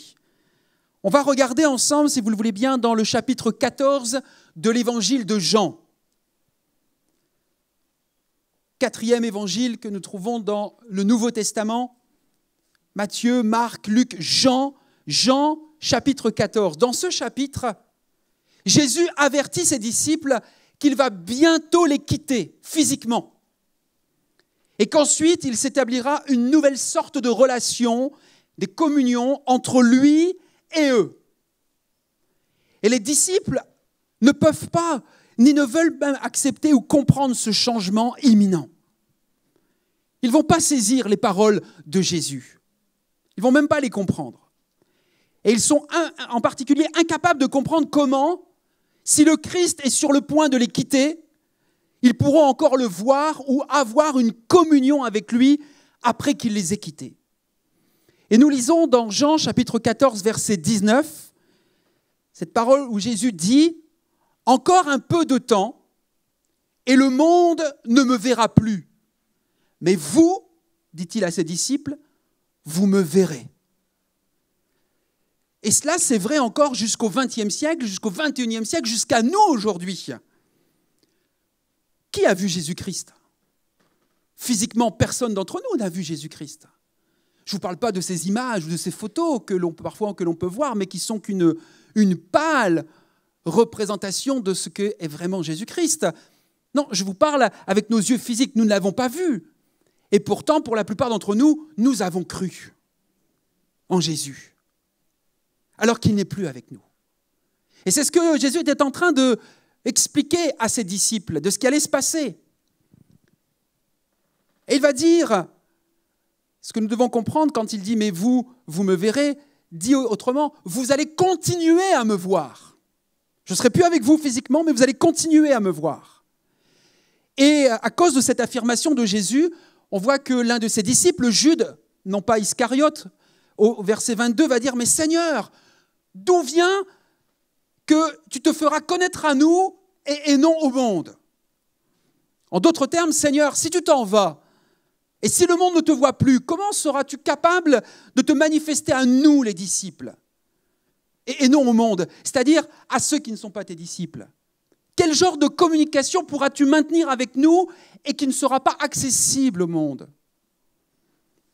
On va regarder ensemble, si vous le voulez bien, dans le chapitre 14 de l'évangile de Jean. 4e évangile que nous trouvons dans le Nouveau Testament. Matthieu, Marc, Luc, Jean, chapitre 14. Dans ce chapitre, Jésus avertit ses disciples qu'il va bientôt les quitter physiquement et qu'ensuite il s'établira une nouvelle sorte de relation, des communions entre lui et eux. Et les disciples ne peuvent pas, ni ne veulent même accepter ou comprendre ce changement imminent. Ils ne vont pas saisir les paroles de Jésus. Ils ne vont même pas les comprendre. Et ils sont en particulier incapables de comprendre comment, si le Christ est sur le point de les quitter, ils pourront encore le voir ou avoir une communion avec lui après qu'il les ait quittés. Et nous lisons dans Jean chapitre 14, verset 19, cette parole où Jésus dit « Encore un peu de temps, et le monde ne me verra plus. Mais vous, dit-il à ses disciples, vous me verrez. » Et cela, c'est vrai encore jusqu'au XXe siècle, jusqu'au XXIe siècle, jusqu'à nous aujourd'hui. Qui a vu Jésus-Christ ? Physiquement, personne d'entre nous n'a vu Jésus-Christ. Je ne vous parle pas de ces images ou de ces photos que l'on peut voir, mais qui sont qu'une pâle représentation de ce qu'est vraiment Jésus-Christ. Non, je vous parle avec nos yeux physiques, nous ne l'avons pas vu. Et pourtant, pour la plupart d'entre nous, nous avons cru en Jésus, alors qu'il n'est plus avec nous. Et c'est ce que Jésus était en train d'expliquer à ses disciples, de ce qui allait se passer. Et il va dire, ce que nous devons comprendre quand il dit « mais vous me verrez », dit autrement, vous allez continuer à me voir. Je ne serai plus avec vous physiquement, mais vous allez continuer à me voir. Et à cause de cette affirmation de Jésus, on voit que l'un de ses disciples, Jude, non pas Iscariote, au verset 22, va dire « Mais Seigneur, d'où vient que tu te feras connaître à nous et non au monde ?» En d'autres termes, Seigneur, si tu t'en vas, et si le monde ne te voit plus, comment seras-tu capable de te manifester à nous, les disciples, et non au monde, c'est-à-dire à ceux qui ne sont pas tes disciples? Quel genre de communication pourras-tu maintenir avec nous et qui ne sera pas accessible au monde?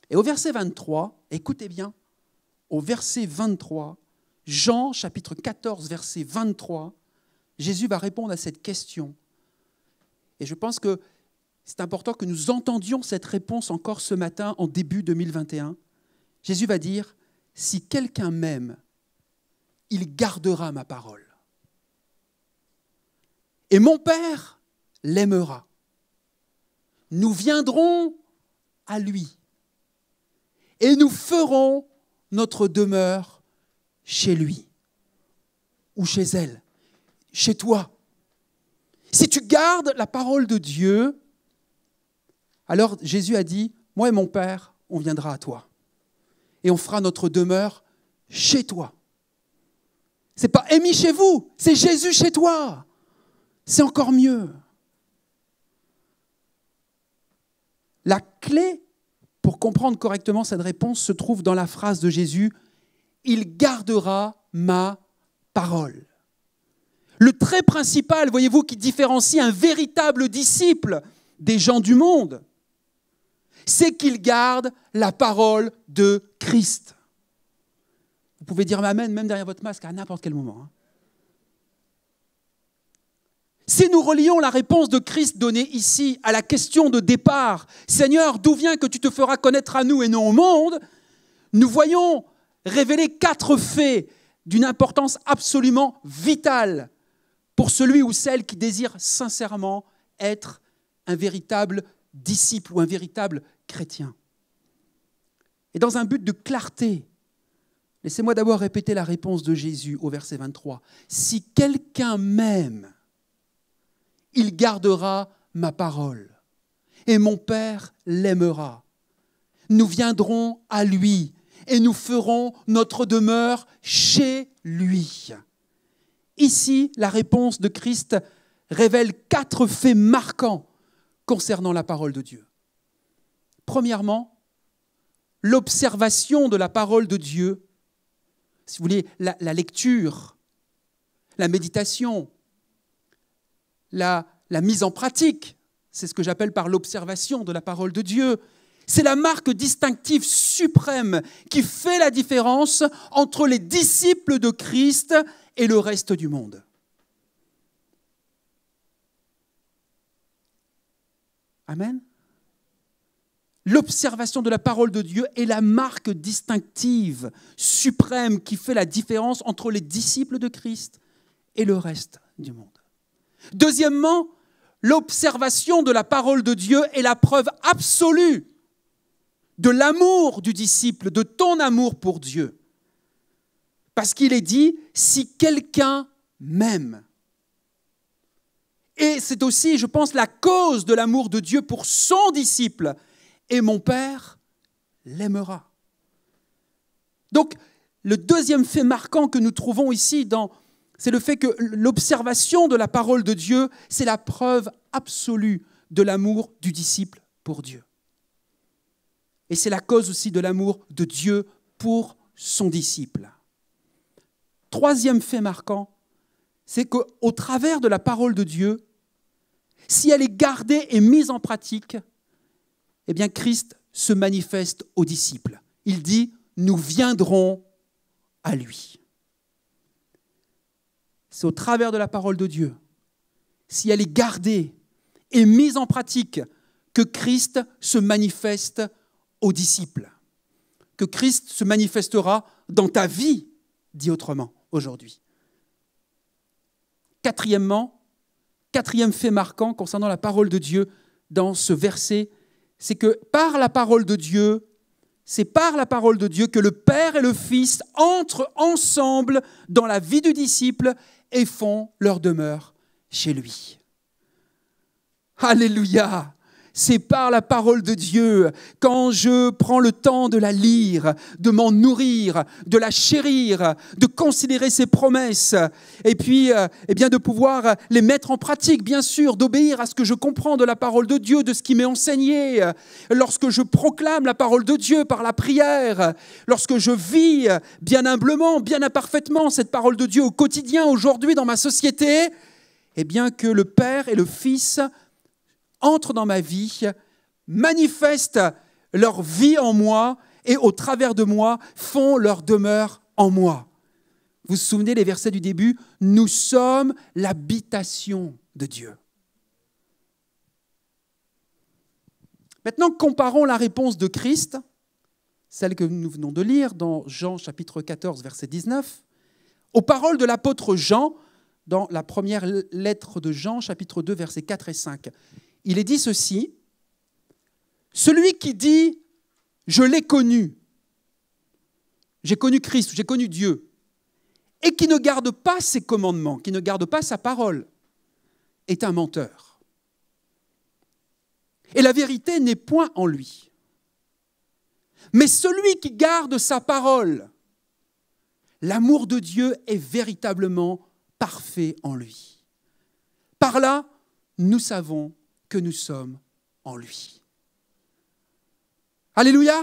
Et au verset 23, écoutez bien, au verset 23, Jean chapitre 14, verset 23, Jésus va répondre à cette question. Et je pense que c'est important que nous entendions cette réponse encore ce matin, en début 2021. Jésus va dire, « Si quelqu'un m'aime, il gardera ma parole. Et mon Père l'aimera. Nous viendrons à lui et nous ferons notre demeure chez lui ou chez elle, chez toi. Si tu gardes la parole de Dieu, alors Jésus a dit, moi et mon Père, on viendra à toi et on fera notre demeure chez toi. C'est pas Amy chez vous, c'est Jésus chez toi. C'est encore mieux. La clé pour comprendre correctement cette réponse se trouve dans la phrase de Jésus, « Il gardera ma parole ». Le trait principal, voyez-vous, qui différencie un véritable disciple des gens du monde, c'est qu'il garde la parole de Christ. Vous pouvez dire Amen même derrière votre masque à n'importe quel moment. Si nous relions la réponse de Christ donnée ici à la question de départ, « Seigneur, d'où vient que tu te feras connaître à nous et non au monde ?» nous voyons révéler 4 faits d'une importance absolument vitale pour celui ou celle qui désire sincèrement être un véritable disciple ou un véritable chrétien. Et dans un but de clarté, laissez-moi d'abord répéter la réponse de Jésus au verset 23. « Si quelqu'un m'aime, il gardera ma parole, et mon Père l'aimera. Nous viendrons à lui, et nous ferons notre demeure chez lui. » Ici, la réponse de Christ révèle 4 faits marquants concernant la parole de Dieu. Premièrement, l'observation de la parole de Dieu, si vous voulez, la lecture, la méditation, la mise en pratique, c'est ce que j'appelle par l'observation de la parole de Dieu. C'est la marque distinctive suprême qui fait la différence entre les disciples de Christ et le reste du monde. Amen. L'observation de la parole de Dieu est la marque distinctive suprême qui fait la différence entre les disciples de Christ et le reste du monde. Deuxièmement, l'observation de la parole de Dieu est la preuve absolue de l'amour du disciple, de ton amour pour Dieu. Parce qu'il est dit, si quelqu'un m'aime. Et c'est aussi, je pense, la cause de l'amour de Dieu pour son disciple. Et mon Père l'aimera. Donc, le deuxième fait marquant que nous trouvons ici, c'est le fait que l'observation de la parole de Dieu, c'est la preuve absolue de l'amour du disciple pour Dieu. Et c'est la cause aussi de l'amour de Dieu pour son disciple. Troisième fait marquant, c'est qu'au travers de la parole de Dieu, si elle est gardée et mise en pratique, eh bien Christ se manifeste aux disciples. Il dit, nous viendrons à lui. C'est au travers de la parole de Dieu, si elle est gardée et mise en pratique, que Christ se manifeste aux disciples, que Christ se manifestera dans ta vie, dit autrement, aujourd'hui. Quatrième fait marquant concernant la parole de Dieu dans ce verset, c'est que par la parole de Dieu, c'est par la parole de Dieu que le Père et le Fils entrent ensemble dans la vie du disciple et font leur demeure chez lui. Alléluia! C'est par la parole de Dieu, quand je prends le temps de la lire, de m'en nourrir, de la chérir, de considérer ses promesses, et puis de pouvoir les mettre en pratique, bien sûr, d'obéir à ce que je comprends de la parole de Dieu, de ce qui m'est enseigné. Lorsque je proclame la parole de Dieu par la prière, lorsque je vis bien humblement, bien imparfaitement cette parole de Dieu au quotidien, aujourd'hui dans ma société, eh bien que le Père et le Fils entrent dans ma vie, manifestent leur vie en moi et au travers de moi font leur demeure en moi. Vous vous souvenez les versets du début ? Nous sommes l'habitation de Dieu. Maintenant, comparons la réponse de Christ, celle que nous venons de lire dans Jean chapitre 14, verset 19, aux paroles de l'apôtre Jean, dans la première lettre de Jean, chapitre 2, versets 4 et 5. Il est dit ceci, « Celui qui dit « Je l'ai connu », j'ai connu Christ, j'ai connu Dieu, et qui ne garde pas ses commandements, qui ne garde pas sa parole, est un menteur. Et la vérité n'est point en lui. Mais celui qui garde sa parole, l'amour de Dieu est véritablement parfait en lui. Par là, nous savons que nous sommes en lui. Alléluia!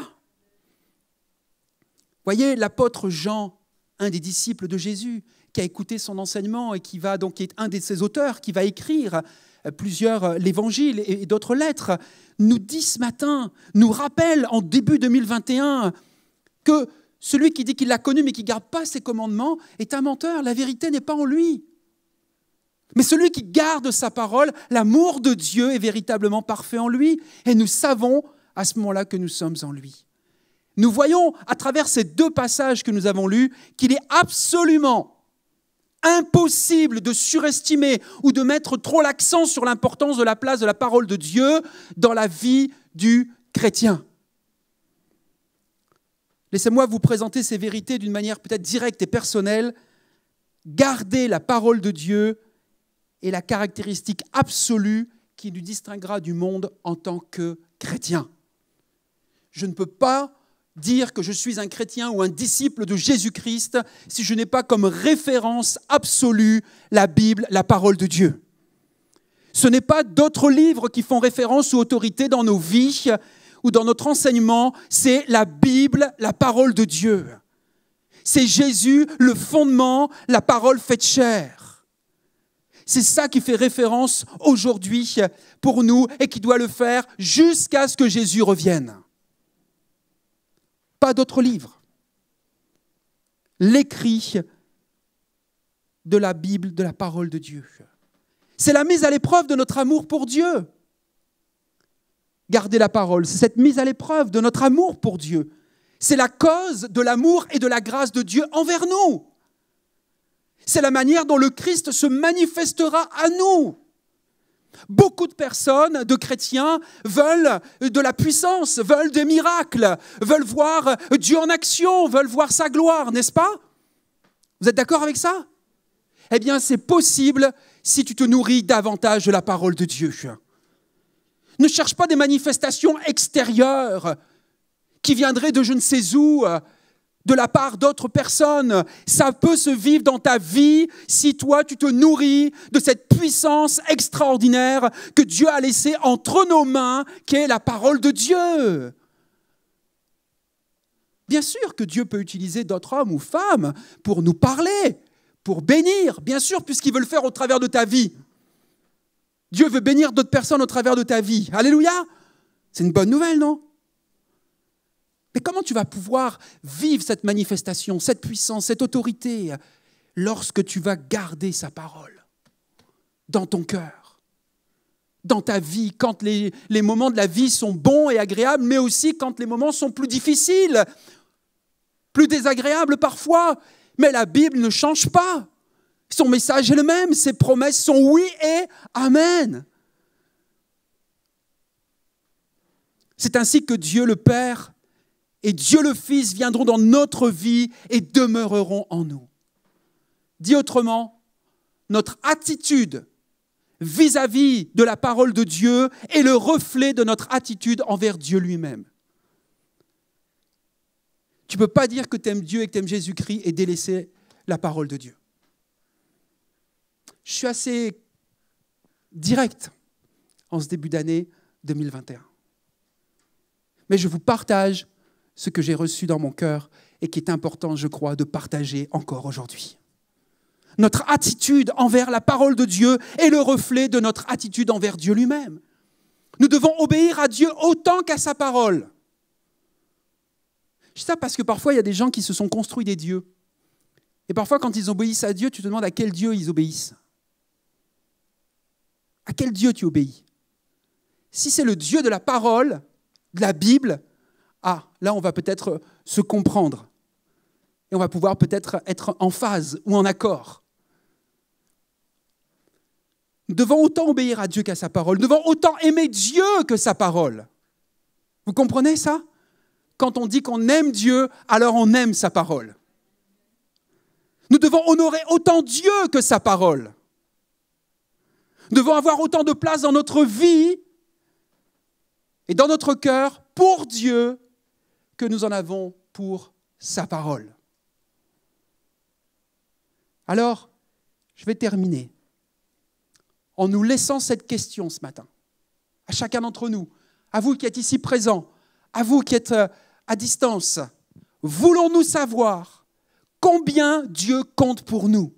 Voyez, l'apôtre Jean, un des disciples de Jésus, qui a écouté son enseignement et qui est un de ses auteurs, qui va écrire l'évangile et d'autres lettres, nous dit ce matin, nous rappelle en début 2021 que celui qui dit qu'il l'a connu mais qui ne garde pas ses commandements est un menteur. La vérité n'est pas en lui. Mais celui qui garde sa parole, l'amour de Dieu est véritablement parfait en lui. Et nous savons à ce moment-là que nous sommes en lui. Nous voyons à travers ces deux passages que nous avons lus qu'il est absolument impossible de surestimer ou de mettre trop l'accent sur l'importance de la place de la parole de Dieu dans la vie du chrétien. Laissez-moi vous présenter ces vérités d'une manière peut-être directe et personnelle. Garder la parole de Dieu est la caractéristique absolue qui nous distinguera du monde en tant que chrétien. Je ne peux pas dire que je suis un chrétien ou un disciple de Jésus-Christ si je n'ai pas comme référence absolue la Bible, la parole de Dieu. Ce n'est pas d'autres livres qui font référence ou autorité dans nos vies ou dans notre enseignement, c'est la Bible, la parole de Dieu. C'est Jésus, le fondement, la parole faite chair. C'est ça qui fait référence aujourd'hui pour nous et qui doit le faire jusqu'à ce que Jésus revienne. Pas d'autres livres. L'écrit de la Bible, de la parole de Dieu. C'est la mise à l'épreuve de notre amour pour Dieu. Garder la parole, c'est cette mise à l'épreuve de notre amour pour Dieu. C'est la cause de l'amour et de la grâce de Dieu envers nous. C'est la manière dont le Christ se manifestera à nous. Beaucoup de personnes, de chrétiens, veulent de la puissance, veulent des miracles, veulent voir Dieu en action, veulent voir sa gloire, n'est-ce pas? Vous êtes d'accord avec ça? Eh bien, c'est possible si tu te nourris davantage de la parole de Dieu. Ne cherche pas des manifestations extérieures qui viendraient de je ne sais où, de la part d'autres personnes. Ça peut se vivre dans ta vie si toi, tu te nourris de cette puissance extraordinaire que Dieu a laissée entre nos mains, qui est la parole de Dieu. Bien sûr que Dieu peut utiliser d'autres hommes ou femmes pour nous parler, pour bénir, bien sûr, puisqu'il veut le faire au travers de ta vie. Dieu veut bénir d'autres personnes au travers de ta vie. Alléluia! C'est une bonne nouvelle, non? Mais comment tu vas pouvoir vivre cette manifestation, cette puissance, cette autorité lorsque tu vas garder sa parole dans ton cœur, dans ta vie, quand les moments de la vie sont bons et agréables, mais aussi quand les moments sont plus difficiles, plus désagréables parfois. Mais la Bible ne change pas. Son message est le même, ses promesses sont oui et amen. C'est ainsi que Dieu le Père et Dieu le Fils viendront dans notre vie et demeureront en nous. Dit autrement, notre attitude vis-à-vis de la parole de Dieu est le reflet de notre attitude envers Dieu lui-même. Tu ne peux pas dire que tu aimes Dieu et que tu aimes Jésus-Christ et délaisser la parole de Dieu. Je suis assez direct en ce début d'année 2021. Mais je vous partage ce que j'ai reçu dans mon cœur et qui est important, je crois, de partager encore aujourd'hui. Notre attitude envers la parole de Dieu est le reflet de notre attitude envers Dieu lui-même. Nous devons obéir à Dieu autant qu'à sa parole. Je dis ça parce que parfois, il y a des gens qui se sont construits des dieux. Et parfois, quand ils obéissent à Dieu, tu te demandes à quel Dieu ils obéissent. À quel Dieu tu obéis? Si c'est le Dieu de la parole, de la Bible, là, on va peut-être se comprendre. et on va pouvoir peut-être être en phase ou en accord. Nous devons autant obéir à Dieu qu'à sa parole. Nous devons autant aimer Dieu que sa parole. Vous comprenez ça? Quand on dit qu'on aime Dieu, alors on aime sa parole. Nous devons honorer autant Dieu que sa parole. Nous devons avoir autant de place dans notre vie et dans notre cœur pour Dieu que nous en avons pour sa parole. Alors, je vais terminer en nous laissant cette question ce matin, à chacun d'entre nous, à vous qui êtes ici présents, à vous qui êtes à distance. Voulons-nous savoir combien Dieu compte pour nous?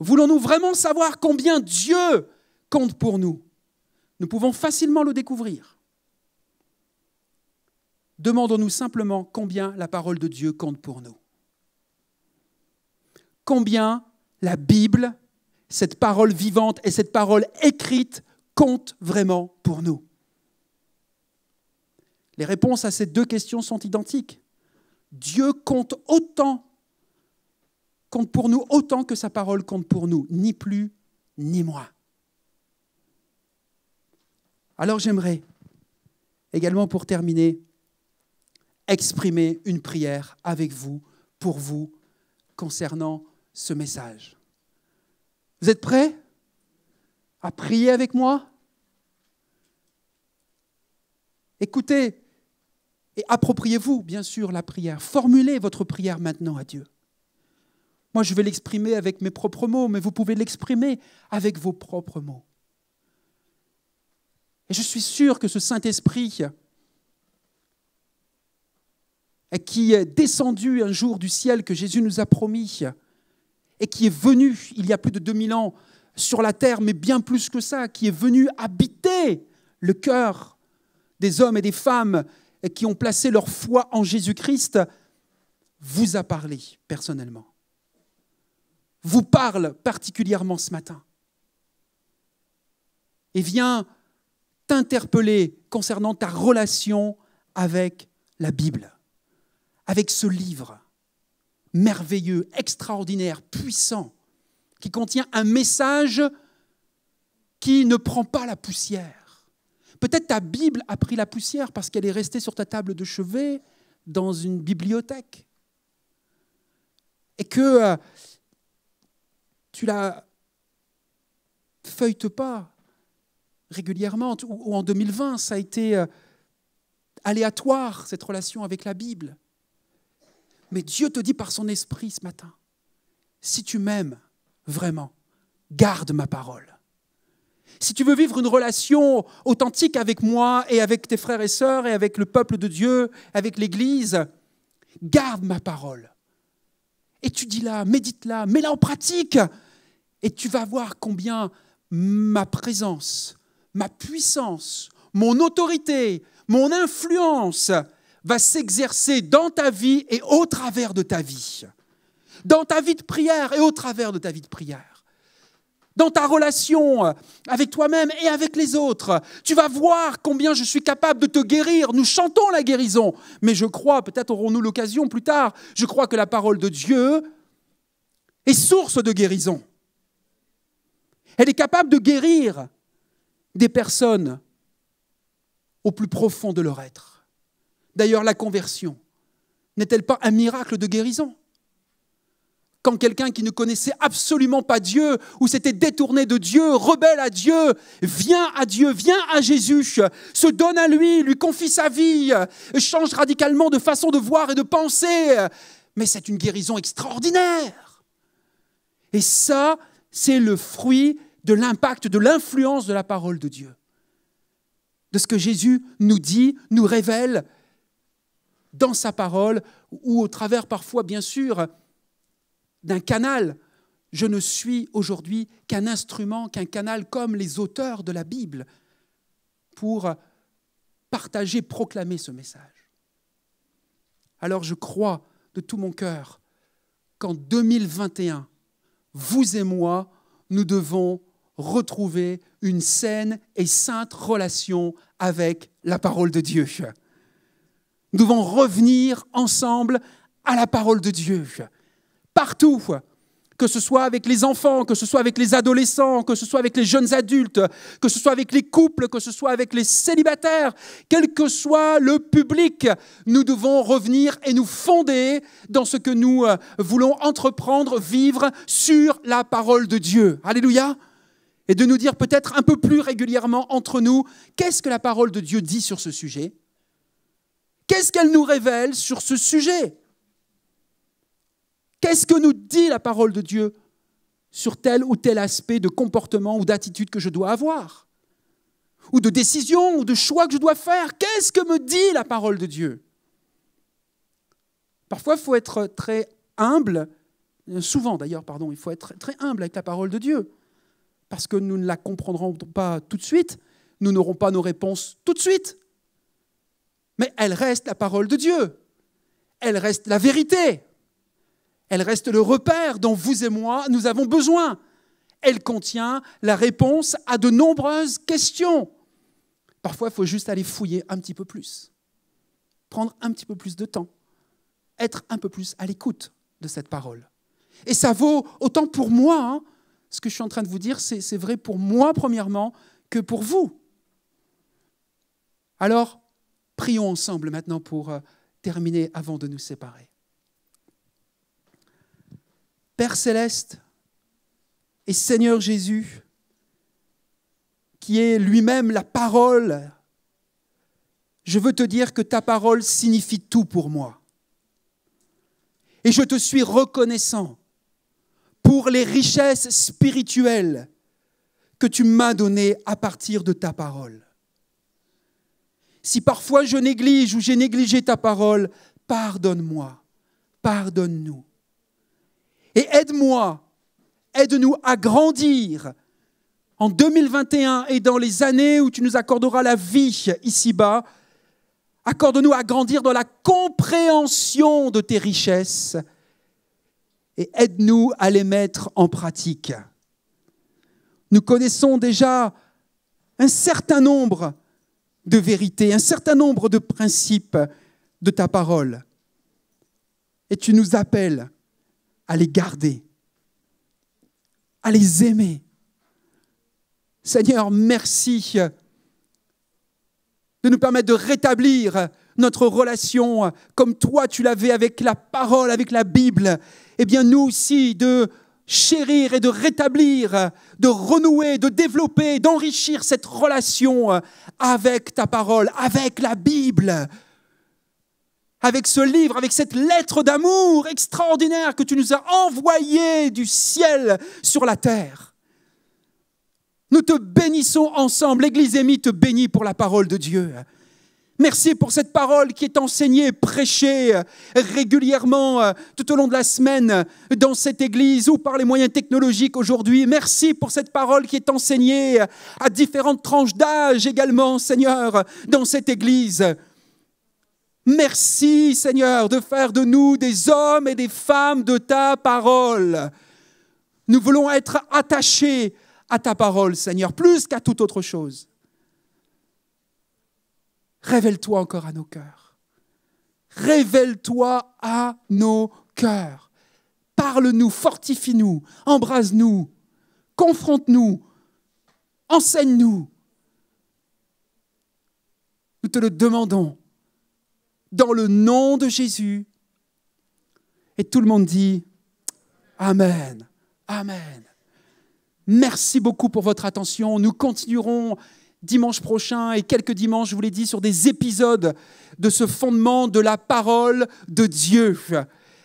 Voulons-nous vraiment savoir combien Dieu compte pour nous? Nous pouvons facilement le découvrir. Demandons-nous simplement combien la parole de Dieu compte pour nous. Combien la Bible, cette parole vivante et cette parole écrite comptent vraiment pour nous. Les réponses à ces deux questions sont identiques. Dieu compte pour nous autant que sa parole compte pour nous, ni plus ni moins. Alors j'aimerais également, pour terminer, exprimer une prière avec vous, pour vous, concernant ce message. Vous êtes prêts à prier avec moi? Écoutez et appropriez-vous, bien sûr, la prière. Formulez votre prière maintenant à Dieu. Moi, je vais l'exprimer avec mes propres mots, mais vous pouvez l'exprimer avec vos propres mots. Et je suis sûr que ce Saint-Esprit qui est descendu un jour du ciel, que Jésus nous a promis, et qui est venu il y a plus de 2000 ans sur la terre, mais bien plus que ça, qui est venu habiter le cœur des hommes et des femmes qui ont placé leur foi en Jésus-Christ, vous a parlé personnellement. Vous parle particulièrement ce matin. Et vient t'interpeller concernant ta relation avec la Bible, avec ce livre merveilleux, extraordinaire, puissant, qui contient un message qui ne prend pas la poussière. Peut-être ta Bible a pris la poussière parce qu'elle est restée sur ta table de chevet dans une bibliothèque et que tu la feuilletes pas régulièrement, ou en 2020, ça a été aléatoire, cette relation avec la Bible. Mais Dieu te dit par son esprit ce matin, si tu m'aimes vraiment, garde ma parole. Si tu veux vivre une relation authentique avec moi et avec tes frères et sœurs et avec le peuple de Dieu, avec l'Église, garde ma parole. Étudie-la, médite-la, mets-la en pratique et tu vas voir combien ma présence, ma puissance, mon autorité, mon influence va s'exercer dans ta vie et au travers de ta vie. Dans ta vie de prière et au travers de ta vie de prière. Dans ta relation avec toi-même et avec les autres. Tu vas voir combien je suis capable de te guérir. Nous chantons la guérison. Mais je crois, peut-être aurons-nous l'occasion plus tard, je crois que la parole de Dieu est source de guérison. Elle est capable de guérir des personnes au plus profond de leur être. D'ailleurs, la conversion n'est-elle pas un miracle de guérison ? Quand quelqu'un qui ne connaissait absolument pas Dieu, ou s'était détourné de Dieu, rebelle à Dieu, vient à Jésus, se donne à lui confie sa vie, change radicalement de façon de voir et de penser. Mais c'est une guérison extraordinaire. Et ça, c'est le fruit de l'impact, de l'influence de la parole de Dieu. De ce que Jésus nous dit, nous révèle dans sa parole, ou au travers parfois, bien sûr, d'un canal. Je ne suis aujourd'hui qu'un instrument, qu'un canal comme les auteurs de la Bible pour partager, proclamer ce message. Alors je crois de tout mon cœur qu'en 2021, vous et moi, nous devons retrouver une saine et sainte relation avec la parole de Dieu. Nous devons revenir ensemble à la parole de Dieu. Partout, que ce soit avec les enfants, que ce soit avec les adolescents, que ce soit avec les jeunes adultes, que ce soit avec les couples, que ce soit avec les célibataires, quel que soit le public, nous devons revenir et nous fonder dans ce que nous voulons entreprendre, vivre sur la parole de Dieu. Alléluia. Et de nous dire peut-être un peu plus régulièrement entre nous, qu'est-ce que la parole de Dieu dit sur ce sujet ? Qu'est-ce qu'elle nous révèle sur ce sujet ? Qu'est-ce que nous dit la parole de Dieu sur tel ou tel aspect de comportement ou d'attitude que je dois avoir ? Ou de décision ou de choix que je dois faire ? Qu'est-ce que me dit la parole de Dieu ? Parfois, il faut être très humble, souvent d'ailleurs, il faut être très humble avec la parole de Dieu, parce que nous ne la comprendrons pas tout de suite, nous n'aurons pas nos réponses tout de suite. Mais elle reste la parole de Dieu, elle reste la vérité. Elle reste le repère dont vous et moi, nous avons besoin. Elle contient la réponse à de nombreuses questions. Parfois, il faut juste aller fouiller un petit peu plus, prendre un petit peu plus de temps, être un peu plus à l'écoute de cette parole. Et ça vaut autant pour moi, ce que je suis en train de vous dire, c'est vrai pour moi premièrement que pour vous. Alors, prions ensemble maintenant pour terminer avant de nous séparer. Père céleste et Seigneur Jésus, qui est lui-même la parole, je veux te dire que ta parole signifie tout pour moi. Et je te suis reconnaissant pour les richesses spirituelles que tu m'as données à partir de ta parole. Si parfois je néglige ou j'ai négligé ta parole, pardonne-moi, pardonne-nous. Et aide-nous à grandir en 2021 et dans les années où tu nous accorderas la vie ici-bas. Accorde-nous à grandir dans la compréhension de tes richesses et aide-nous à les mettre en pratique. Nous connaissons déjà un certain nombre de vérités, un certain nombre de principes de ta parole. Et tu nous appelles à les garder, à les aimer. Seigneur, merci de nous permettre de rétablir notre relation comme toi tu l'avais avec la parole, avec la Bible. Eh bien nous aussi de chérir et de rétablir, de renouer, de développer, d'enrichir cette relation avec ta parole, avec la Bible. Avec ce livre, avec cette lettre d'amour extraordinaire que tu nous as envoyée du ciel sur la terre. Nous te bénissons ensemble. L'Église Émis te bénit pour la parole de Dieu. Merci pour cette parole qui est enseignée, prêchée régulièrement tout au long de la semaine dans cette Église ou par les moyens technologiques aujourd'hui. Merci pour cette parole qui est enseignée à différentes tranches d'âge également, Seigneur, dans cette Église. Merci, Seigneur, de faire de nous des hommes et des femmes de ta parole. Nous voulons être attachés à ta parole, Seigneur, plus qu'à toute autre chose. Révèle-toi encore à nos cœurs. Révèle-toi à nos cœurs. Parle-nous, fortifie-nous, embrase-nous, confronte-nous, enseigne-nous. Nous te le demandons. Dans le nom de Jésus. Et tout le monde dit Amen. Amen. Merci beaucoup pour votre attention. Nous continuerons dimanche prochain et quelques dimanches, je vous l'ai dit, sur des épisodes de ce fondement de la parole de Dieu.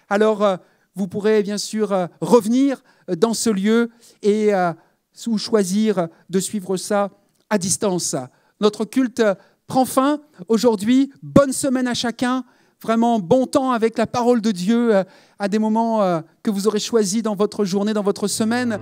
Alors, vous pourrez bien sûr revenir dans ce lieu et ou choisir de suivre ça à distance. Notre culte prend fin aujourd'hui. Bonne semaine à chacun. Vraiment bon temps avec la parole de Dieu à des moments que vous aurez choisis dans votre journée, dans votre semaine.